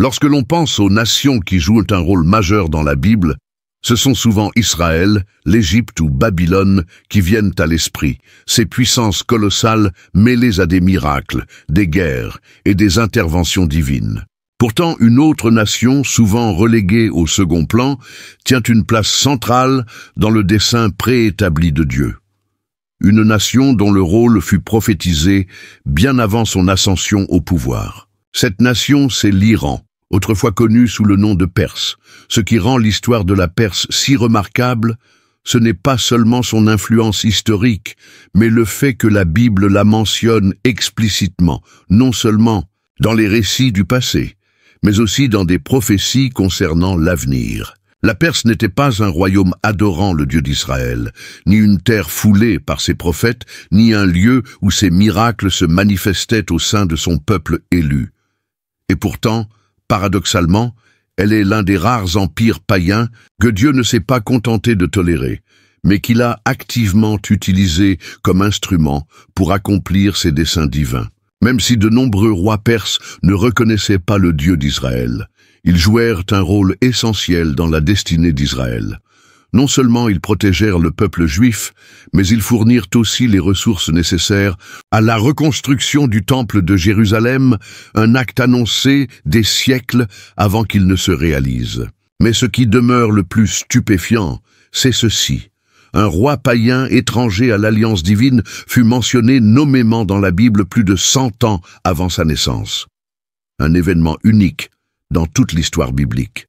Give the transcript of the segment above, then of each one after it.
Lorsque l'on pense aux nations qui jouent un rôle majeur dans la Bible, ce sont souvent Israël, l'Égypte ou Babylone qui viennent à l'esprit, ces puissances colossales mêlées à des miracles, des guerres et des interventions divines. Pourtant, une autre nation, souvent reléguée au second plan, tient une place centrale dans le dessein préétabli de Dieu. Une nation dont le rôle fut prophétisé bien avant son ascension au pouvoir. Cette nation, c'est l'Iran, autrefois connu sous le nom de Perse. Ce qui rend l'histoire de la Perse si remarquable, ce n'est pas seulement son influence historique, mais le fait que la Bible la mentionne explicitement, non seulement dans les récits du passé, mais aussi dans des prophéties concernant l'avenir. La Perse n'était pas un royaume adorant le Dieu d'Israël, ni une terre foulée par ses prophètes, ni un lieu où ses miracles se manifestaient au sein de son peuple élu. Et pourtant, paradoxalement, elle est l'un des rares empires païens que Dieu ne s'est pas contenté de tolérer, mais qu'il a activement utilisé comme instrument pour accomplir ses desseins divins. Même si de nombreux rois perses ne reconnaissaient pas le Dieu d'Israël, ils jouèrent un rôle essentiel dans la destinée d'Israël. Non seulement ils protégèrent le peuple juif, mais ils fournirent aussi les ressources nécessaires à la reconstruction du temple de Jérusalem, un acte annoncé des siècles avant qu'il ne se réalise. Mais ce qui demeure le plus stupéfiant, c'est ceci. Un roi païen étranger à l'alliance divine fut mentionné nommément dans la Bible plus de 100 ans avant sa naissance. Un événement unique dans toute l'histoire biblique.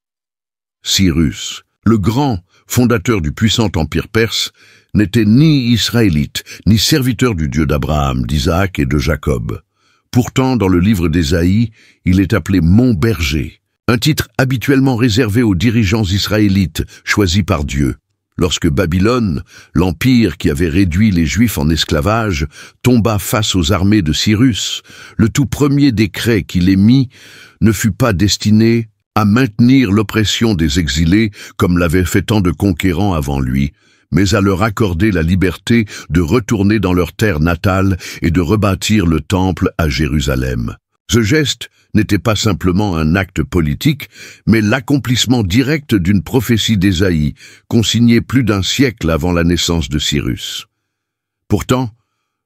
Cyrus, le grand, fondateur du puissant empire perse, n'était ni israélite, ni serviteur du Dieu d'Abraham, d'Isaac et de Jacob. Pourtant, dans le livre d'Ésaïe, il est appelé Mont Berger, un titre habituellement réservé aux dirigeants israélites choisis par Dieu. Lorsque Babylone, l'empire qui avait réduit les Juifs en esclavage, tomba face aux armées de Cyrus, le tout premier décret qu'il émit ne fut pas destiné à maintenir l'oppression des exilés comme l'avaient fait tant de conquérants avant lui, mais à leur accorder la liberté de retourner dans leur terre natale et de rebâtir le temple à Jérusalem. Ce geste n'était pas simplement un acte politique, mais l'accomplissement direct d'une prophétie d'Ésaïe, consignée plus d'un siècle avant la naissance de Cyrus. Pourtant,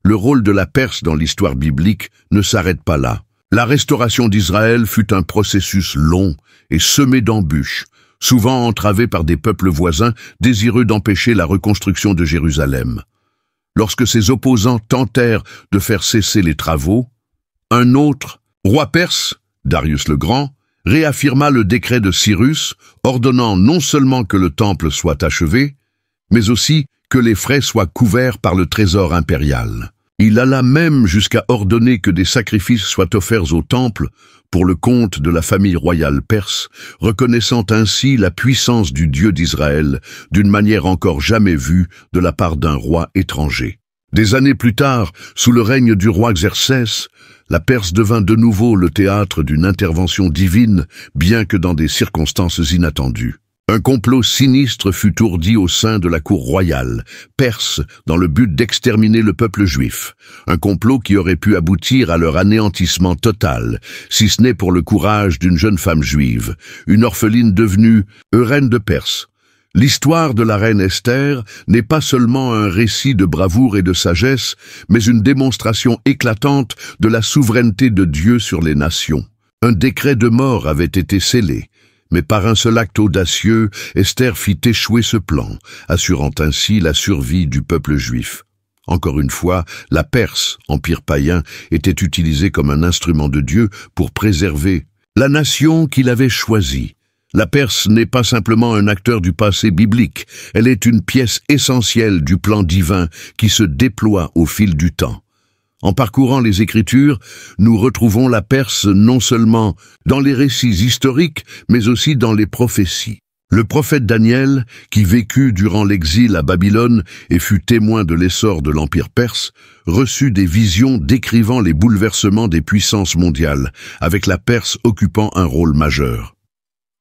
le rôle de la Perse dans l'histoire biblique ne s'arrête pas là. La restauration d'Israël fut un processus long et semé d'embûches, souvent entravé par des peuples voisins désireux d'empêcher la reconstruction de Jérusalem. Lorsque ses opposants tentèrent de faire cesser les travaux, un autre roi perse, Darius le Grand, réaffirma le décret de Cyrus, ordonnant non seulement que le temple soit achevé, mais aussi que les frais soient couverts par le trésor impérial. Il alla même jusqu'à ordonner que des sacrifices soient offerts au temple pour le compte de la famille royale perse, reconnaissant ainsi la puissance du Dieu d'Israël d'une manière encore jamais vue de la part d'un roi étranger. Des années plus tard, sous le règne du roi Xerxès, la Perse devint de nouveau le théâtre d'une intervention divine, bien que dans des circonstances inattendues. Un complot sinistre fut ourdi au sein de la cour royale, perse, dans le but d'exterminer le peuple juif. Un complot qui aurait pu aboutir à leur anéantissement total, si ce n'est pour le courage d'une jeune femme juive, une orpheline devenue reine de Perse. L'histoire de la reine Esther n'est pas seulement un récit de bravoure et de sagesse, mais une démonstration éclatante de la souveraineté de Dieu sur les nations. Un décret de mort avait été scellé, mais par un seul acte audacieux, Esther fit échouer ce plan, assurant ainsi la survie du peuple juif. Encore une fois, la Perse, empire païen, était utilisée comme un instrument de Dieu pour préserver la nation qu'il avait choisie. La Perse n'est pas simplement un acteur du passé biblique, elle est une pièce essentielle du plan divin qui se déploie au fil du temps. En parcourant les Écritures, nous retrouvons la Perse non seulement dans les récits historiques, mais aussi dans les prophéties. Le prophète Daniel, qui vécut durant l'exil à Babylone et fut témoin de l'essor de l'Empire perse, reçut des visions décrivant les bouleversements des puissances mondiales, avec la Perse occupant un rôle majeur.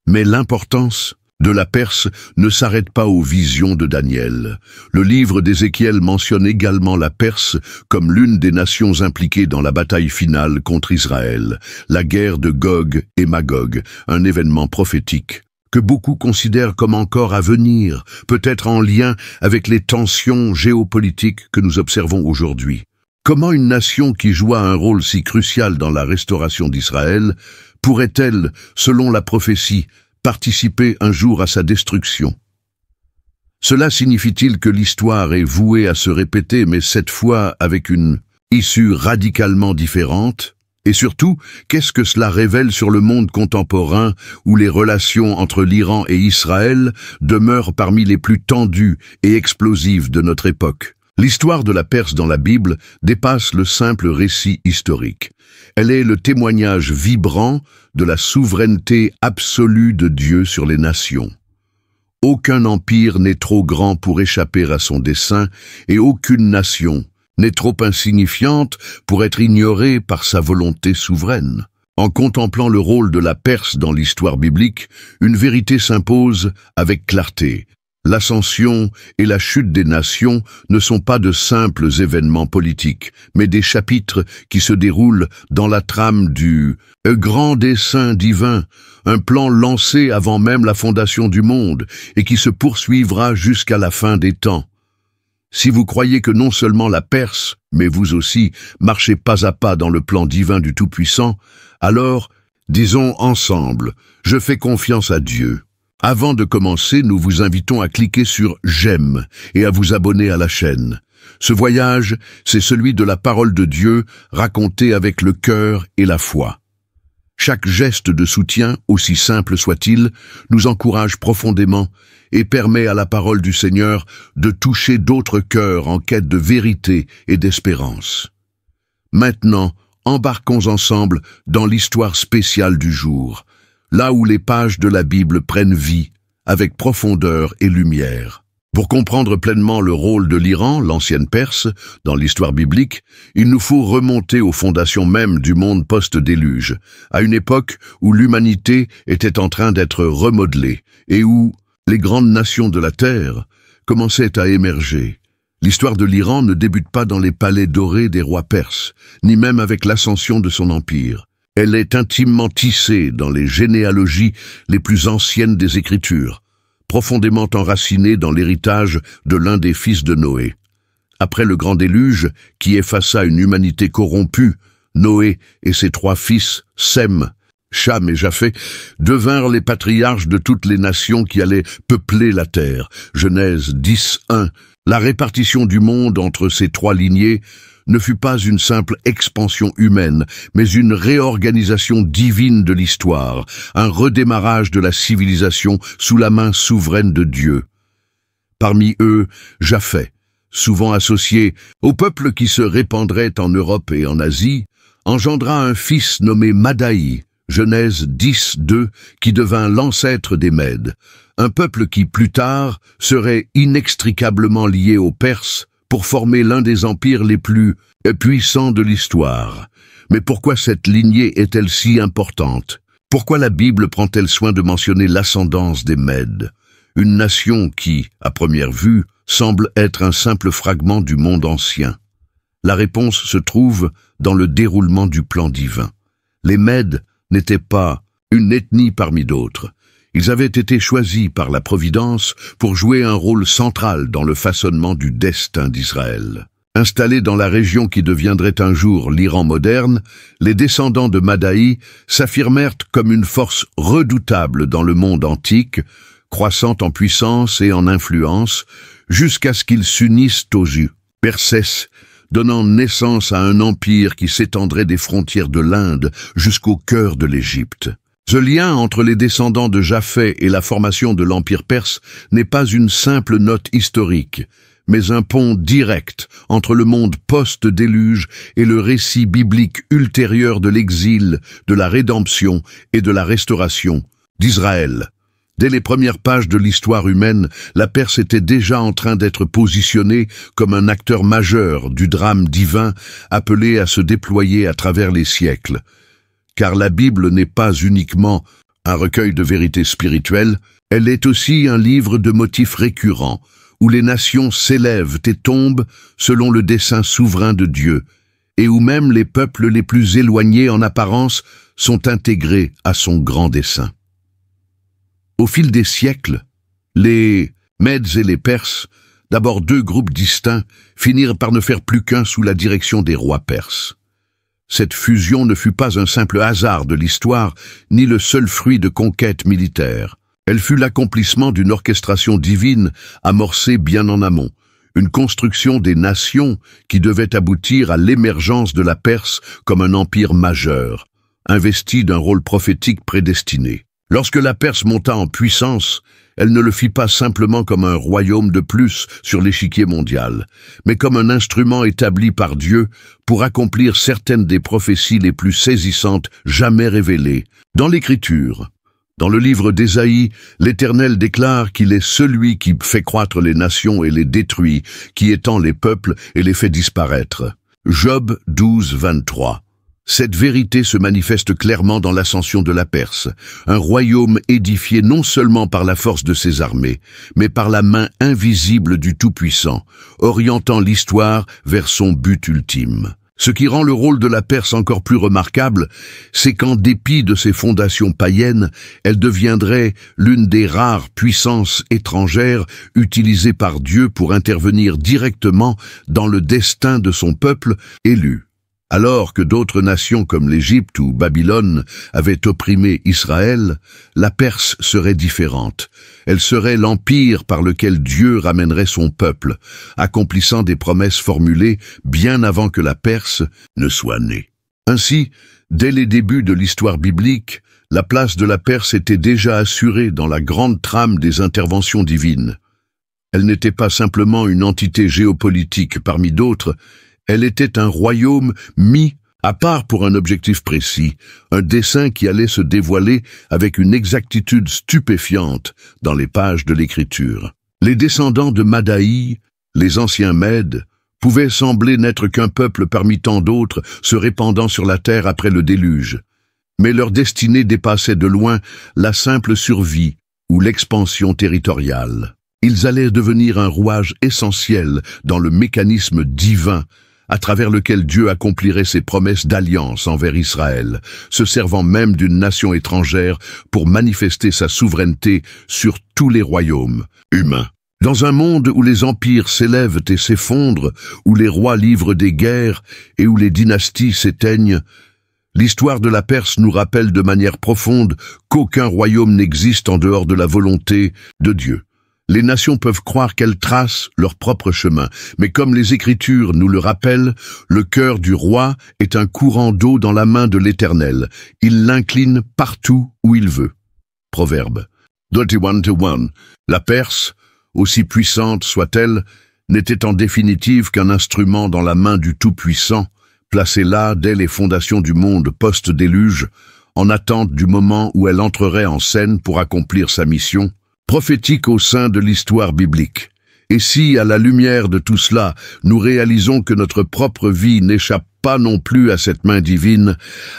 Mais l'importance de la Perse ne s'arrête pas aux visions de Daniel. Le livre d'Ézéchiel mentionne également la Perse comme l'une des nations impliquées dans la bataille finale contre Israël, la guerre de Gog et Magog, un événement prophétique que beaucoup considèrent comme encore à venir, peut-être en lien avec les tensions géopolitiques que nous observons aujourd'hui. Comment une nation qui joua un rôle si crucial dans la restauration d'Israël pourrait-elle, selon la prophétie, participer un jour à sa destruction? Cela signifie-t-il que l'histoire est vouée à se répéter, mais cette fois avec une issue radicalement différente? Et surtout, qu'est-ce que cela révèle sur le monde contemporain où les relations entre l'Iran et Israël demeurent parmi les plus tendues et explosives de notre époque? L'histoire de la Perse dans la Bible dépasse le simple récit historique. Elle est le témoignage vibrant de la souveraineté absolue de Dieu sur les nations. Aucun empire n'est trop grand pour échapper à son dessein et aucune nation n'est trop insignifiante pour être ignorée par sa volonté souveraine. En contemplant le rôle de la Perse dans l'histoire biblique, une vérité s'impose avec clarté. L'ascension et la chute des nations ne sont pas de simples événements politiques, mais des chapitres qui se déroulent dans la trame du grand dessein divin, un plan lancé avant même la fondation du monde et qui se poursuivra jusqu'à la fin des temps. Si vous croyez que non seulement la Perse, mais vous aussi, marchez pas à pas dans le plan divin du Tout-Puissant, alors, disons ensemble, je fais confiance à Dieu. Avant de commencer, nous vous invitons à cliquer sur « J'aime » et à vous abonner à la chaîne. Ce voyage, c'est celui de la parole de Dieu racontée avec le cœur et la foi. Chaque geste de soutien, aussi simple soit-il, nous encourage profondément et permet à la parole du Seigneur de toucher d'autres cœurs en quête de vérité et d'espérance. Maintenant, embarquons ensemble dans l'histoire spéciale du jour, là où les pages de la Bible prennent vie, avec profondeur et lumière. Pour comprendre pleinement le rôle de l'Iran, l'ancienne Perse, dans l'histoire biblique, il nous faut remonter aux fondations mêmes du monde post-déluge, à une époque où l'humanité était en train d'être remodelée et où les grandes nations de la Terre commençaient à émerger. L'histoire de l'Iran ne débute pas dans les palais dorés des rois perses, ni même avec l'ascension de son empire. Elle est intimement tissée dans les généalogies les plus anciennes des Écritures, profondément enracinée dans l'héritage de l'un des fils de Noé. Après le grand déluge, qui effaça une humanité corrompue, Noé et ses trois fils, Sem, Cham et Japheth, devinrent les patriarches de toutes les nations qui allaient peupler la terre. Genèse 10:1. La répartition du monde entre ces trois lignées ne fut pas une simple expansion humaine, mais une réorganisation divine de l'histoire, un redémarrage de la civilisation sous la main souveraine de Dieu. Parmi eux, Japheth, souvent associé au peuple qui se répandrait en Europe et en Asie, engendra un fils nommé Madaï, Genèse 10:2, qui devint l'ancêtre des Mèdes, un peuple qui, plus tard, serait inextricablement lié aux Perses, pour former l'un des empires les plus puissants de l'histoire. Mais pourquoi cette lignée est-elle si importante? Pourquoi la Bible prend-elle soin de mentionner l'ascendance des Mèdes, une nation qui, à première vue, semble être un simple fragment du monde ancien? La réponse se trouve dans le déroulement du plan divin. Les Mèdes n'étaient pas une ethnie parmi d'autres. Ils avaient été choisis par la Providence pour jouer un rôle central dans le façonnement du destin d'Israël. Installés dans la région qui deviendrait un jour l'Iran moderne, les descendants de Madaï s'affirmèrent comme une force redoutable dans le monde antique, croissant en puissance et en influence, jusqu'à ce qu'ils s'unissent aux Persès, donnant naissance à un empire qui s'étendrait des frontières de l'Inde jusqu'au cœur de l'Égypte. Ce lien entre les descendants de Japheth et la formation de l'Empire perse n'est pas une simple note historique, mais un pont direct entre le monde post-déluge et le récit biblique ultérieur de l'exil, de la rédemption et de la restauration d'Israël. Dès les premières pages de l'histoire humaine, la Perse était déjà en train d'être positionnée comme un acteur majeur du drame divin appelé à se déployer à travers les siècles. Car la Bible n'est pas uniquement un recueil de vérités spirituelles, Elle est aussi un livre de motifs récurrents, où les nations s'élèvent et tombent selon le dessein souverain de Dieu, et où même les peuples les plus éloignés en apparence sont intégrés à son grand dessein. Au fil des siècles, les Mèdes et les Perses, d'abord deux groupes distincts, finirent par ne faire plus qu'un sous la direction des rois perses. Cette fusion ne fut pas un simple hasard de l'histoire, ni le seul fruit de conquêtes militaires. Elle fut l'accomplissement d'une orchestration divine amorcée bien en amont, une construction des nations qui devait aboutir à l'émergence de la Perse comme un empire majeur, investi d'un rôle prophétique prédestiné. Lorsque la Perse monta en puissance, elle ne le fit pas simplement comme un royaume de plus sur l'échiquier mondial, mais comme un instrument établi par Dieu pour accomplir certaines des prophéties les plus saisissantes jamais révélées. Dans l'Écriture, dans le livre d'Ésaïe, l'Éternel déclare qu'il est celui qui fait croître les nations et les détruit, qui étend les peuples et les fait disparaître. Job 12, 23. Cette vérité se manifeste clairement dans l'ascension de la Perse, un royaume édifié non seulement par la force de ses armées, mais par la main invisible du Tout-Puissant, orientant l'histoire vers son but ultime. Ce qui rend le rôle de la Perse encore plus remarquable, c'est qu'en dépit de ses fondations païennes, elle deviendrait l'une des rares puissances étrangères utilisées par Dieu pour intervenir directement dans le destin de son peuple élu. Alors que d'autres nations comme l'Égypte ou Babylone avaient opprimé Israël, la Perse serait différente. Elle serait l'empire par lequel Dieu ramènerait son peuple, accomplissant des promesses formulées bien avant que la Perse ne soit née. Ainsi, dès les débuts de l'histoire biblique, la place de la Perse était déjà assurée dans la grande trame des interventions divines. Elle n'était pas simplement une entité géopolitique parmi d'autres, elle était un royaume mis à part pour un objectif précis, un dessein qui allait se dévoiler avec une exactitude stupéfiante dans les pages de l'Écriture. Les descendants de Madaï, les anciens Mèdes, pouvaient sembler n'être qu'un peuple parmi tant d'autres se répandant sur la terre après le déluge. Mais leur destinée dépassait de loin la simple survie ou l'expansion territoriale. Ils allaient devenir un rouage essentiel dans le mécanisme divin à travers lequel Dieu accomplirait ses promesses d'alliance envers Israël, se servant même d'une nation étrangère pour manifester sa souveraineté sur tous les royaumes humains. Dans un monde où les empires s'élèvent et s'effondrent, où les rois livrent des guerres et où les dynasties s'éteignent, l'histoire de la Perse nous rappelle de manière profonde qu'aucun royaume n'existe en dehors de la volonté de Dieu. Les nations peuvent croire qu'elles tracent leur propre chemin, mais comme les Écritures nous le rappellent, le cœur du roi est un courant d'eau dans la main de l'Éternel. Il l'incline partout où il veut. Proverbe 21:1. La Perse, aussi puissante soit-elle, n'était en définitive qu'un instrument dans la main du Tout-Puissant, placé là dès les fondations du monde post-déluge, en attente du moment où elle entrerait en scène pour accomplir sa mission, prophétique au sein de l'histoire biblique. Et si, à la lumière de tout cela, nous réalisons que notre propre vie n'échappe pas non plus à cette main divine,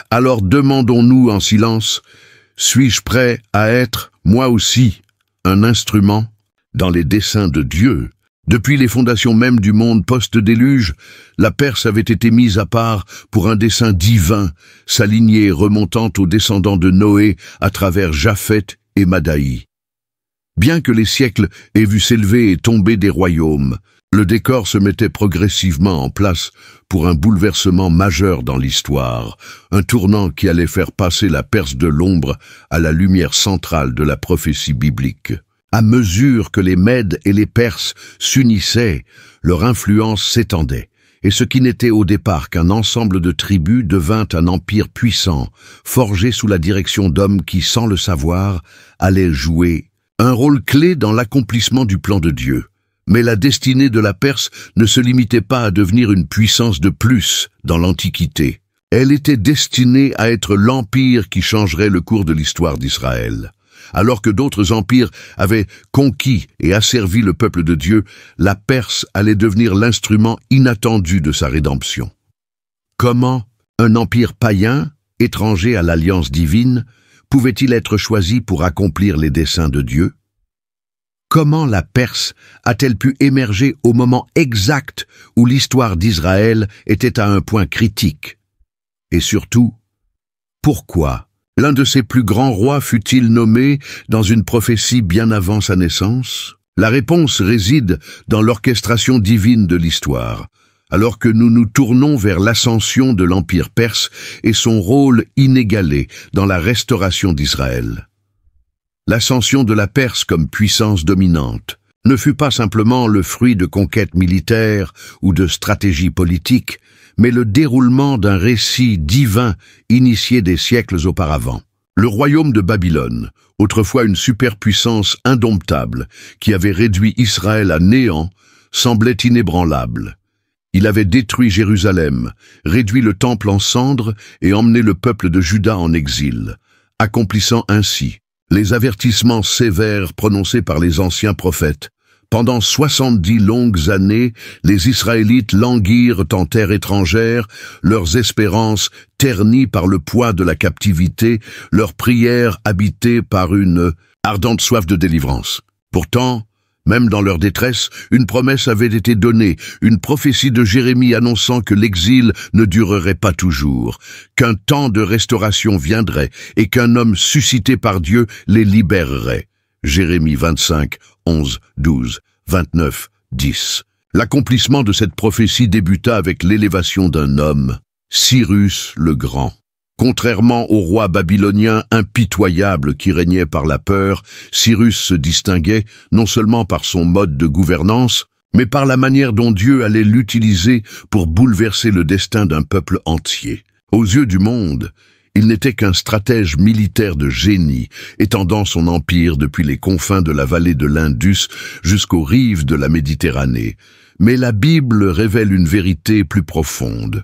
alors demandons-nous en silence, suis-je prêt à être, moi aussi, un instrument dans les desseins de Dieu? Depuis les fondations même du monde post-déluge, la Perse avait été mise à part pour un dessein divin, sa lignée remontant aux descendants de Noé à travers Japheth et Madaï. Bien que les siècles aient vu s'élever et tomber des royaumes, le décor se mettait progressivement en place pour un bouleversement majeur dans l'histoire, un tournant qui allait faire passer la Perse de l'ombre à la lumière centrale de la prophétie biblique. À mesure que les Mèdes et les Perses s'unissaient, leur influence s'étendait, et ce qui n'était au départ qu'un ensemble de tribus devint un empire puissant, forgé sous la direction d'hommes qui, sans le savoir, allaient jouer un rôle clé dans l'accomplissement du plan de Dieu. Mais la destinée de la Perse ne se limitait pas à devenir une puissance de plus dans l'Antiquité. Elle était destinée à être l'empire qui changerait le cours de l'histoire d'Israël. Alors que d'autres empires avaient conquis et asservi le peuple de Dieu, la Perse allait devenir l'instrument inattendu de sa rédemption. Comment un empire païen, étranger à l'alliance divine, pouvait-il être choisi pour accomplir les desseins de Dieu? Comment la Perse a-t-elle pu émerger au moment exact où l'histoire d'Israël était à un point critique? Et surtout, pourquoi l'un de ses plus grands rois fut-il nommé dans une prophétie bien avant sa naissance? La réponse réside dans l'orchestration divine de l'histoire, alors que nous nous tournons vers l'ascension de l'Empire perse et son rôle inégalé dans la restauration d'Israël. L'ascension de la Perse comme puissance dominante ne fut pas simplement le fruit de conquêtes militaires ou de stratégies politiques, mais le déroulement d'un récit divin initié des siècles auparavant. Le royaume de Babylone, autrefois une superpuissance indomptable qui avait réduit Israël à néant, semblait inébranlable. Il avait détruit Jérusalem, réduit le temple en cendres et emmené le peuple de Juda en exil, accomplissant ainsi les avertissements sévères prononcés par les anciens prophètes. Pendant 70 longues années, les Israélites languirent en terre étrangère, leurs espérances ternies par le poids de la captivité, leurs prières habitées par une ardente soif de délivrance. Pourtant, même dans leur détresse, une promesse avait été donnée, une prophétie de Jérémie annonçant que l'exil ne durerait pas toujours, qu'un temps de restauration viendrait et qu'un homme suscité par Dieu les libérerait. Jérémie 25, 11, 12, 29, 10. L'accomplissement de cette prophétie débuta avec l'élévation d'un homme, Cyrus le Grand. Contrairement au roi babylonien impitoyable qui régnait par la peur, Cyrus se distinguait non seulement par son mode de gouvernance, mais par la manière dont Dieu allait l'utiliser pour bouleverser le destin d'un peuple entier. Aux yeux du monde, il n'était qu'un stratège militaire de génie, étendant son empire depuis les confins de la vallée de l'Indus jusqu'aux rives de la Méditerranée. Mais la Bible révèle une vérité plus profonde.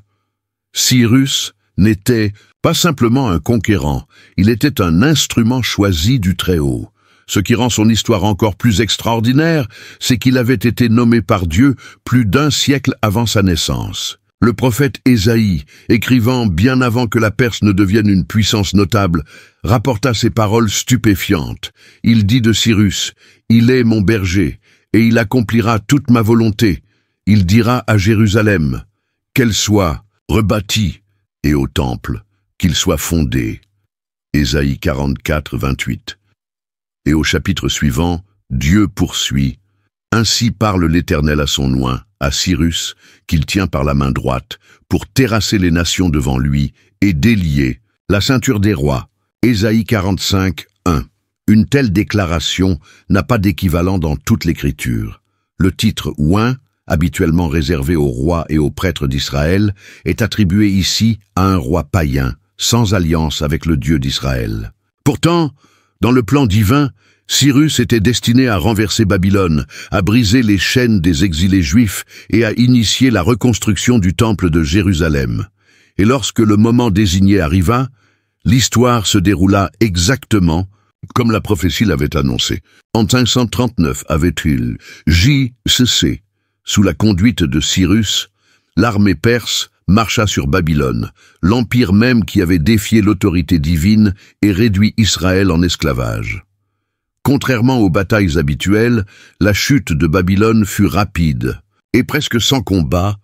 Cyrus n'était pas simplement un conquérant, il était un instrument choisi du Très-Haut. Ce qui rend son histoire encore plus extraordinaire, c'est qu'il avait été nommé par Dieu plus d'un siècle avant sa naissance. Le prophète Ésaïe, écrivant bien avant que la Perse ne devienne une puissance notable, rapporta ces paroles stupéfiantes. Il dit de Cyrus, « Il est mon berger, et il accomplira toute ma volonté. Il dira à Jérusalem, qu'elle soit rebâtie, et au temple, qu'il soit fondé. » Ésaïe 44, 28. Et au chapitre suivant, Dieu poursuit. « Ainsi parle l'Éternel à son oint, à Cyrus, qu'il tient par la main droite, pour terrasser les nations devant lui et délier la ceinture des rois. » Ésaïe 45, 1. Une telle déclaration n'a pas d'équivalent dans toute l'Écriture. Le titre « oint », habituellement réservé aux rois et aux prêtres d'Israël, est attribué ici à un roi païen, sans alliance avec le Dieu d'Israël. Pourtant, dans le plan divin, Cyrus était destiné à renverser Babylone, à briser les chaînes des exilés juifs et à initier la reconstruction du temple de Jérusalem. Et lorsque le moment désigné arriva, l'histoire se déroula exactement comme la prophétie l'avait annoncé. En 539 avait-il J.C. Sous la conduite de Cyrus, l'armée perse marcha sur Babylone, l'empire même qui avait défié l'autorité divine et réduit Israël en esclavage. Contrairement aux batailles habituelles, la chute de Babylone fut rapide et presque sans combat,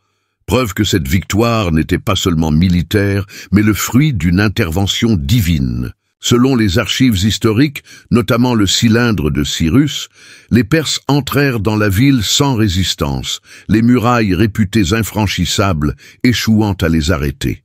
preuve que cette victoire n'était pas seulement militaire, mais le fruit d'une intervention divine. Selon les archives historiques, notamment le cylindre de Cyrus, les Perses entrèrent dans la ville sans résistance, les murailles réputées infranchissables échouant à les arrêter.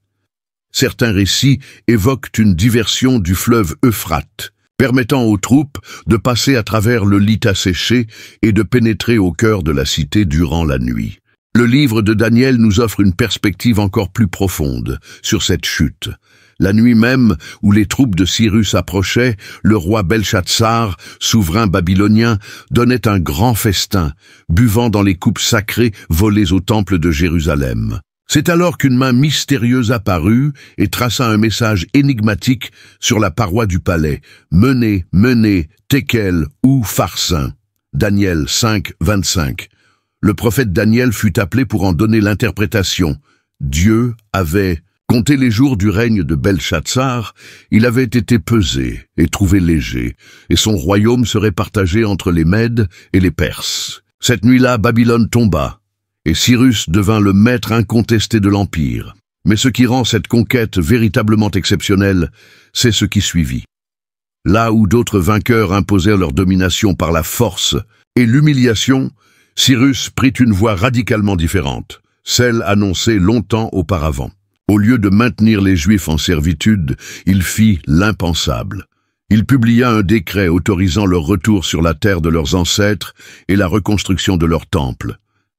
Certains récits évoquent une diversion du fleuve Euphrate, permettant aux troupes de passer à travers le lit asséché et de pénétrer au cœur de la cité durant la nuit. Le livre de Daniel nous offre une perspective encore plus profonde sur cette chute. La nuit même où les troupes de Cyrus approchaient, le roi Belshazzar, souverain babylonien, donnait un grand festin, buvant dans les coupes sacrées volées au temple de Jérusalem. C'est alors qu'une main mystérieuse apparut et traça un message énigmatique sur la paroi du palais. « Menez, menez, Tekel ou Pharsin » Daniel 5, 25. Le prophète Daniel fut appelé pour en donner l'interprétation. Dieu avait Compté les jours du règne de Belshazzar, il avait été pesé et trouvé léger, et son royaume serait partagé entre les Mèdes et les Perses. Cette nuit-là, Babylone tomba, et Cyrus devint le maître incontesté de l'Empire. Mais ce qui rend cette conquête véritablement exceptionnelle, c'est ce qui suivit. Là où d'autres vainqueurs imposèrent leur domination par la force et l'humiliation, Cyrus prit une voie radicalement différente, celle annoncée longtemps auparavant. Au lieu de maintenir les Juifs en servitude, il fit l'impensable. Il publia un décret autorisant leur retour sur la terre de leurs ancêtres et la reconstruction de leur temple.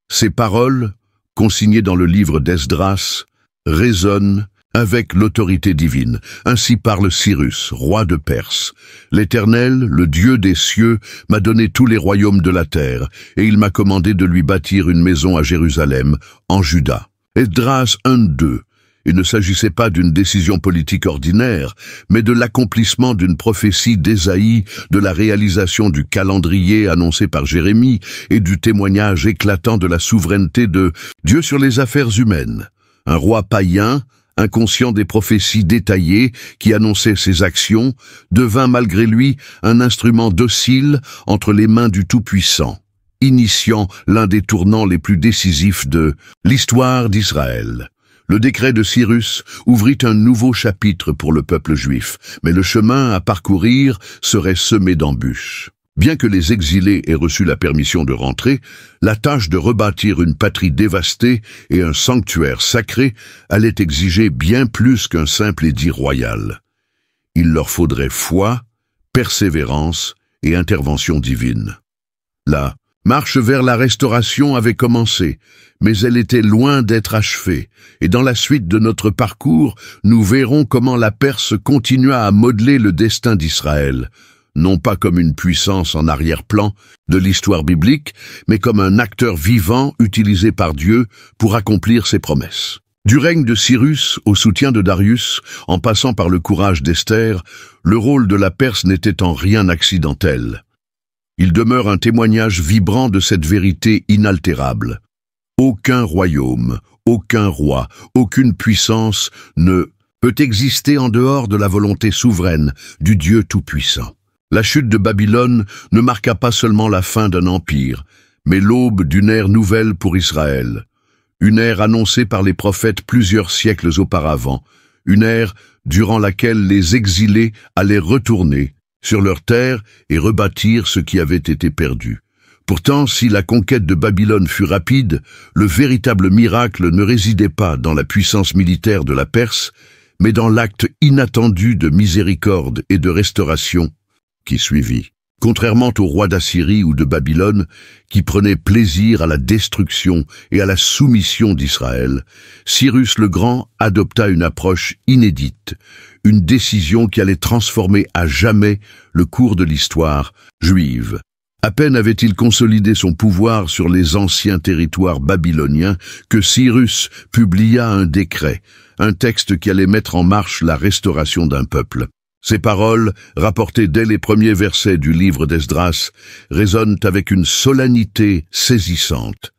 Ces paroles, consignées dans le livre d'Esdras, résonnent avec l'autorité divine. Ainsi parle Cyrus, roi de Perse. L'Éternel, le Dieu des cieux, m'a donné tous les royaumes de la terre, et il m'a commandé de lui bâtir une maison à Jérusalem, en Juda. Esdras 1-2. Il ne s'agissait pas d'une décision politique ordinaire, mais de l'accomplissement d'une prophétie d'Ésaïe, de la réalisation du calendrier annoncé par Jérémie et du témoignage éclatant de la souveraineté de Dieu sur les affaires humaines. Un roi païen, inconscient des prophéties détaillées qui annonçaient ses actions, devint malgré lui un instrument docile entre les mains du Tout-Puissant, initiant l'un des tournants les plus décisifs de l'histoire d'Israël. Le décret de Cyrus ouvrit un nouveau chapitre pour le peuple juif, mais le chemin à parcourir serait semé d'embûches. Bien que les exilés aient reçu la permission de rentrer, la tâche de rebâtir une patrie dévastée et un sanctuaire sacré allait exiger bien plus qu'un simple édit royal. Il leur faudrait foi, persévérance et intervention divine. La marche vers la restauration avait commencé, mais elle était loin d'être achevée, et dans la suite de notre parcours, nous verrons comment la Perse continua à modeler le destin d'Israël, non pas comme une puissance en arrière-plan de l'histoire biblique, mais comme un acteur vivant utilisé par Dieu pour accomplir ses promesses. Du règne de Cyrus au soutien de Darius, en passant par le courage d'Esther, le rôle de la Perse n'était en rien accidentel. Il demeure un témoignage vibrant de cette vérité inaltérable. Aucun royaume, aucun roi, aucune puissance ne peut exister en dehors de la volonté souveraine du Dieu Tout-Puissant. La chute de Babylone ne marqua pas seulement la fin d'un empire, mais l'aube d'une ère nouvelle pour Israël. Une ère annoncée par les prophètes plusieurs siècles auparavant, une ère durant laquelle les exilés allaient retourner sur leur terre et rebâtir ce qui avait été perdu. Pourtant, si la conquête de Babylone fut rapide, le véritable miracle ne résidait pas dans la puissance militaire de la Perse, mais dans l'acte inattendu de miséricorde et de restauration qui suivit. Contrairement au roi d'Assyrie ou de Babylone, qui prenait plaisir à la destruction et à la soumission d'Israël, Cyrus le Grand adopta une approche inédite, une décision qui allait transformer à jamais le cours de l'histoire juive. À peine avait-il consolidé son pouvoir sur les anciens territoires babyloniens que Cyrus publia un décret, un texte qui allait mettre en marche la restauration d'un peuple. Ces paroles, rapportées dès les premiers versets du livre d'Esdras, résonnent avec une solennité saisissante.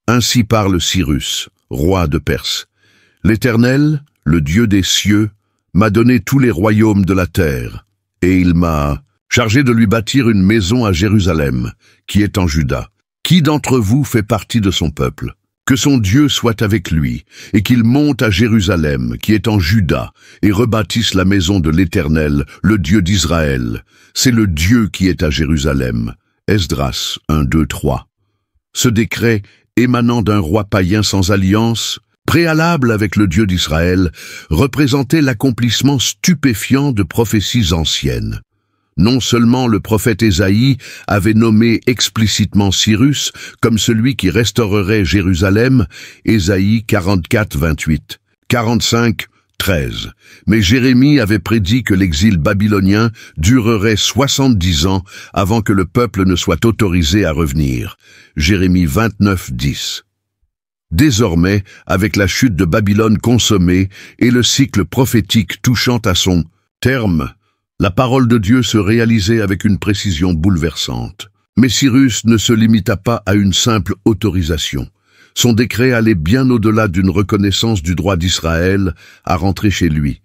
Ainsi parle Cyrus, roi de Perse. L'Éternel, le Dieu des cieux, m'a donné tous les royaumes de la terre, et il m'a chargé de lui bâtir une maison à Jérusalem, qui est en Juda. Qui d'entre vous fait partie de son peuple? Que son Dieu soit avec lui, et qu'il monte à Jérusalem, qui est en Juda, et rebâtisse la maison de l'Éternel, le Dieu d'Israël. C'est le Dieu qui est à Jérusalem. Esdras 1, 2, 3. Ce décret, émanant d'un roi païen sans alliance, préalable avec le Dieu d'Israël, représentait l'accomplissement stupéfiant de prophéties anciennes. Non seulement le prophète Ésaïe avait nommé explicitement Cyrus comme celui qui restaurerait Jérusalem, Ésaïe 44, 28, 45, 13, mais Jérémie avait prédit que l'exil babylonien durerait 70 ans avant que le peuple ne soit autorisé à revenir. Jérémie 29, 10. Désormais, avec la chute de Babylone consommée et le cycle prophétique touchant à son terme, la parole de Dieu se réalisait avec une précision bouleversante. Mais Cyrus ne se limita pas à une simple autorisation. Son décret allait bien au-delà d'une reconnaissance du droit d'Israël à rentrer chez lui.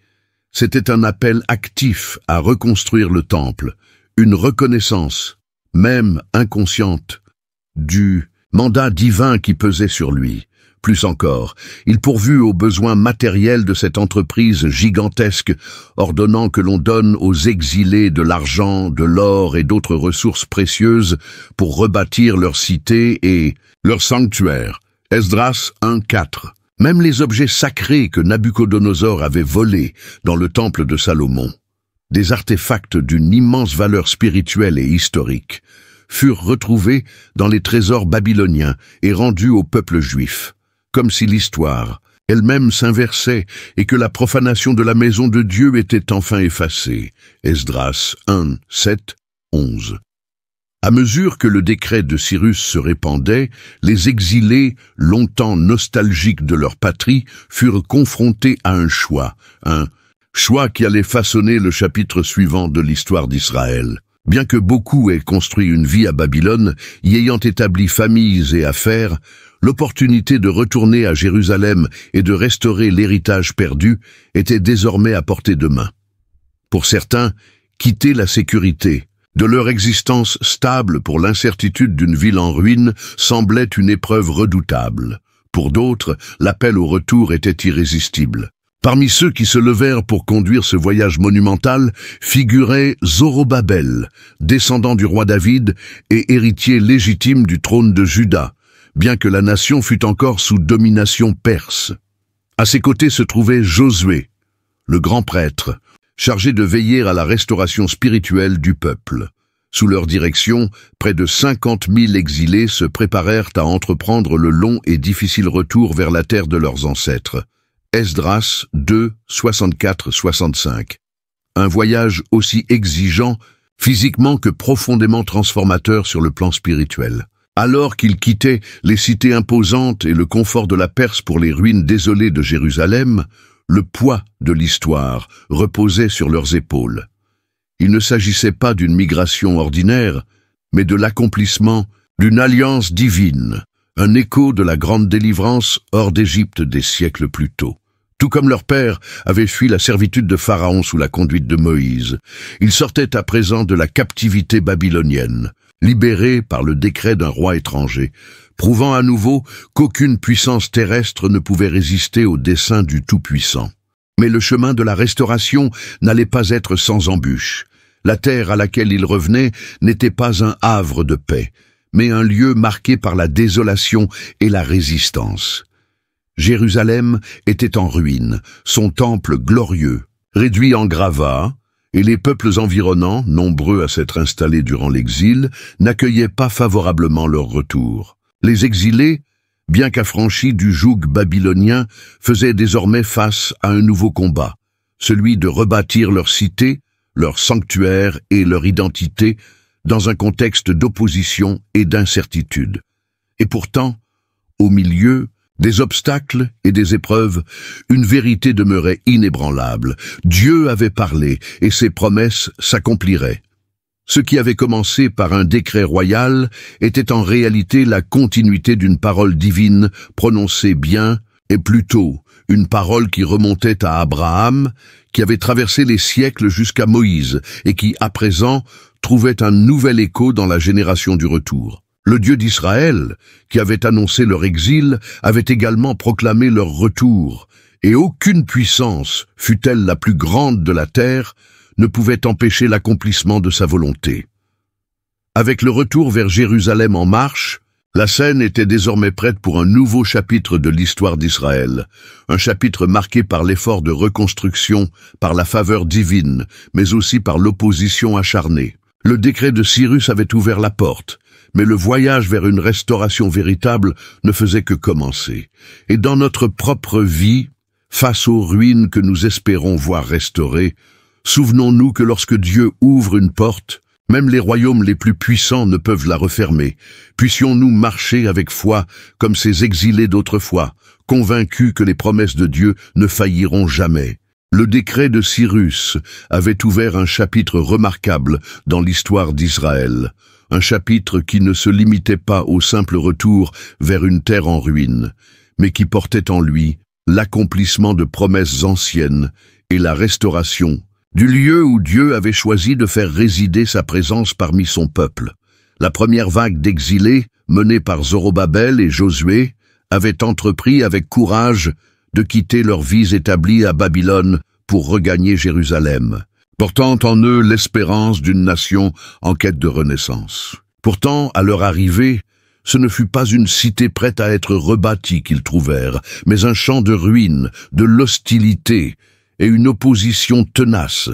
C'était un appel actif à reconstruire le temple, une reconnaissance, même inconsciente, du mandat divin qui pesait sur lui. Plus encore, il pourvut aux besoins matériels de cette entreprise gigantesque, ordonnant que l'on donne aux exilés de l'argent, de l'or et d'autres ressources précieuses pour rebâtir leur cité et leur sanctuaire. Esdras 1:4. Même les objets sacrés que Nabuchodonosor avait volés dans le temple de Salomon, des artefacts d'une immense valeur spirituelle et historique, furent retrouvés dans les trésors babyloniens et rendus au peuple juif, comme si l'histoire elle-même s'inversait et que la profanation de la maison de Dieu était enfin effacée. Esdras 1:7-11. À mesure que le décret de Cyrus se répandait, les exilés, longtemps nostalgiques de leur patrie, furent confrontés à un choix qui allait façonner le chapitre suivant de l'histoire d'Israël. Bien que beaucoup aient construit une vie à Babylone, y ayant établi familles et affaires, l'opportunité de retourner à Jérusalem et de restaurer l'héritage perdu était désormais à portée de main. Pour certains, quitter la sécurité de leur existence stable pour l'incertitude d'une ville en ruine semblait une épreuve redoutable. Pour d'autres, l'appel au retour était irrésistible. Parmi ceux qui se levèrent pour conduire ce voyage monumental figurait Zorobabel, descendant du roi David et héritier légitime du trône de Juda, bien que la nation fût encore sous domination perse. À ses côtés se trouvait Josué, le grand prêtre, chargé de veiller à la restauration spirituelle du peuple. Sous leur direction, près de 50 000 exilés se préparèrent à entreprendre le long et difficile retour vers la terre de leurs ancêtres. Esdras 2, 64-65. Un voyage aussi exigeant, physiquement que profondément transformateur sur le plan spirituel. Alors qu'ils quittaient les cités imposantes et le confort de la Perse pour les ruines désolées de Jérusalem, le poids de l'histoire reposait sur leurs épaules. Il ne s'agissait pas d'une migration ordinaire, mais de l'accomplissement d'une alliance divine, un écho de la grande délivrance hors d'Égypte des siècles plus tôt. Tout comme leur père avait fui la servitude de Pharaon sous la conduite de Moïse, ils sortaient à présent de la captivité babylonienne, libérés par le décret d'un roi étranger, prouvant à nouveau qu'aucune puissance terrestre ne pouvait résister aux desseins du Tout-Puissant. Mais le chemin de la restauration n'allait pas être sans embûches. La terre à laquelle ils revenaient n'était pas un havre de paix, mais un lieu marqué par la désolation et la résistance. Jérusalem était en ruine, son temple glorieux, réduit en gravats, et les peuples environnants, nombreux à s'être installés durant l'exil, n'accueillaient pas favorablement leur retour. Les exilés, bien qu'affranchis du joug babylonien, faisaient désormais face à un nouveau combat, celui de rebâtir leur cité, leur sanctuaire et leur identité dans un contexte d'opposition et d'incertitude. Et pourtant, au milieu des obstacles et des épreuves, une vérité demeurait inébranlable. Dieu avait parlé et ses promesses s'accompliraient. Ce qui avait commencé par un décret royal était en réalité la continuité d'une parole divine prononcée bien et plutôt une parole qui remontait à Abraham, qui avait traversé les siècles jusqu'à Moïse et qui, à présent, trouvait un nouvel écho dans la génération du retour. Le Dieu d'Israël, qui avait annoncé leur exil, avait également proclamé leur retour, et aucune puissance, fût-elle la plus grande de la terre, ne pouvait empêcher l'accomplissement de sa volonté. Avec le retour vers Jérusalem en marche, la scène était désormais prête pour un nouveau chapitre de l'histoire d'Israël, un chapitre marqué par l'effort de reconstruction, par la faveur divine, mais aussi par l'opposition acharnée. Le décret de Cyrus avait ouvert la porte, mais le voyage vers une restauration véritable ne faisait que commencer. Et dans notre propre vie, face aux ruines que nous espérons voir restaurées, souvenons-nous que lorsque Dieu ouvre une porte, même les royaumes les plus puissants ne peuvent la refermer. Puissions-nous marcher avec foi comme ces exilés d'autrefois, convaincus que les promesses de Dieu ne failliront jamais. Le décret de Cyrus avait ouvert un chapitre remarquable dans l'histoire d'Israël, un chapitre qui ne se limitait pas au simple retour vers une terre en ruine, mais qui portait en lui l'accomplissement de promesses anciennes et la restauration du lieu où Dieu avait choisi de faire résider sa présence parmi son peuple. La première vague d'exilés, menée par Zorobabel et Josué, avait entrepris avec courage de quitter leurs vies établies à Babylone pour regagner Jérusalem, portant en eux l'espérance d'une nation en quête de renaissance. Pourtant, à leur arrivée, ce ne fut pas une cité prête à être rebâtie qu'ils trouvèrent, mais un champ de ruines, de l'hostilité et une opposition tenace.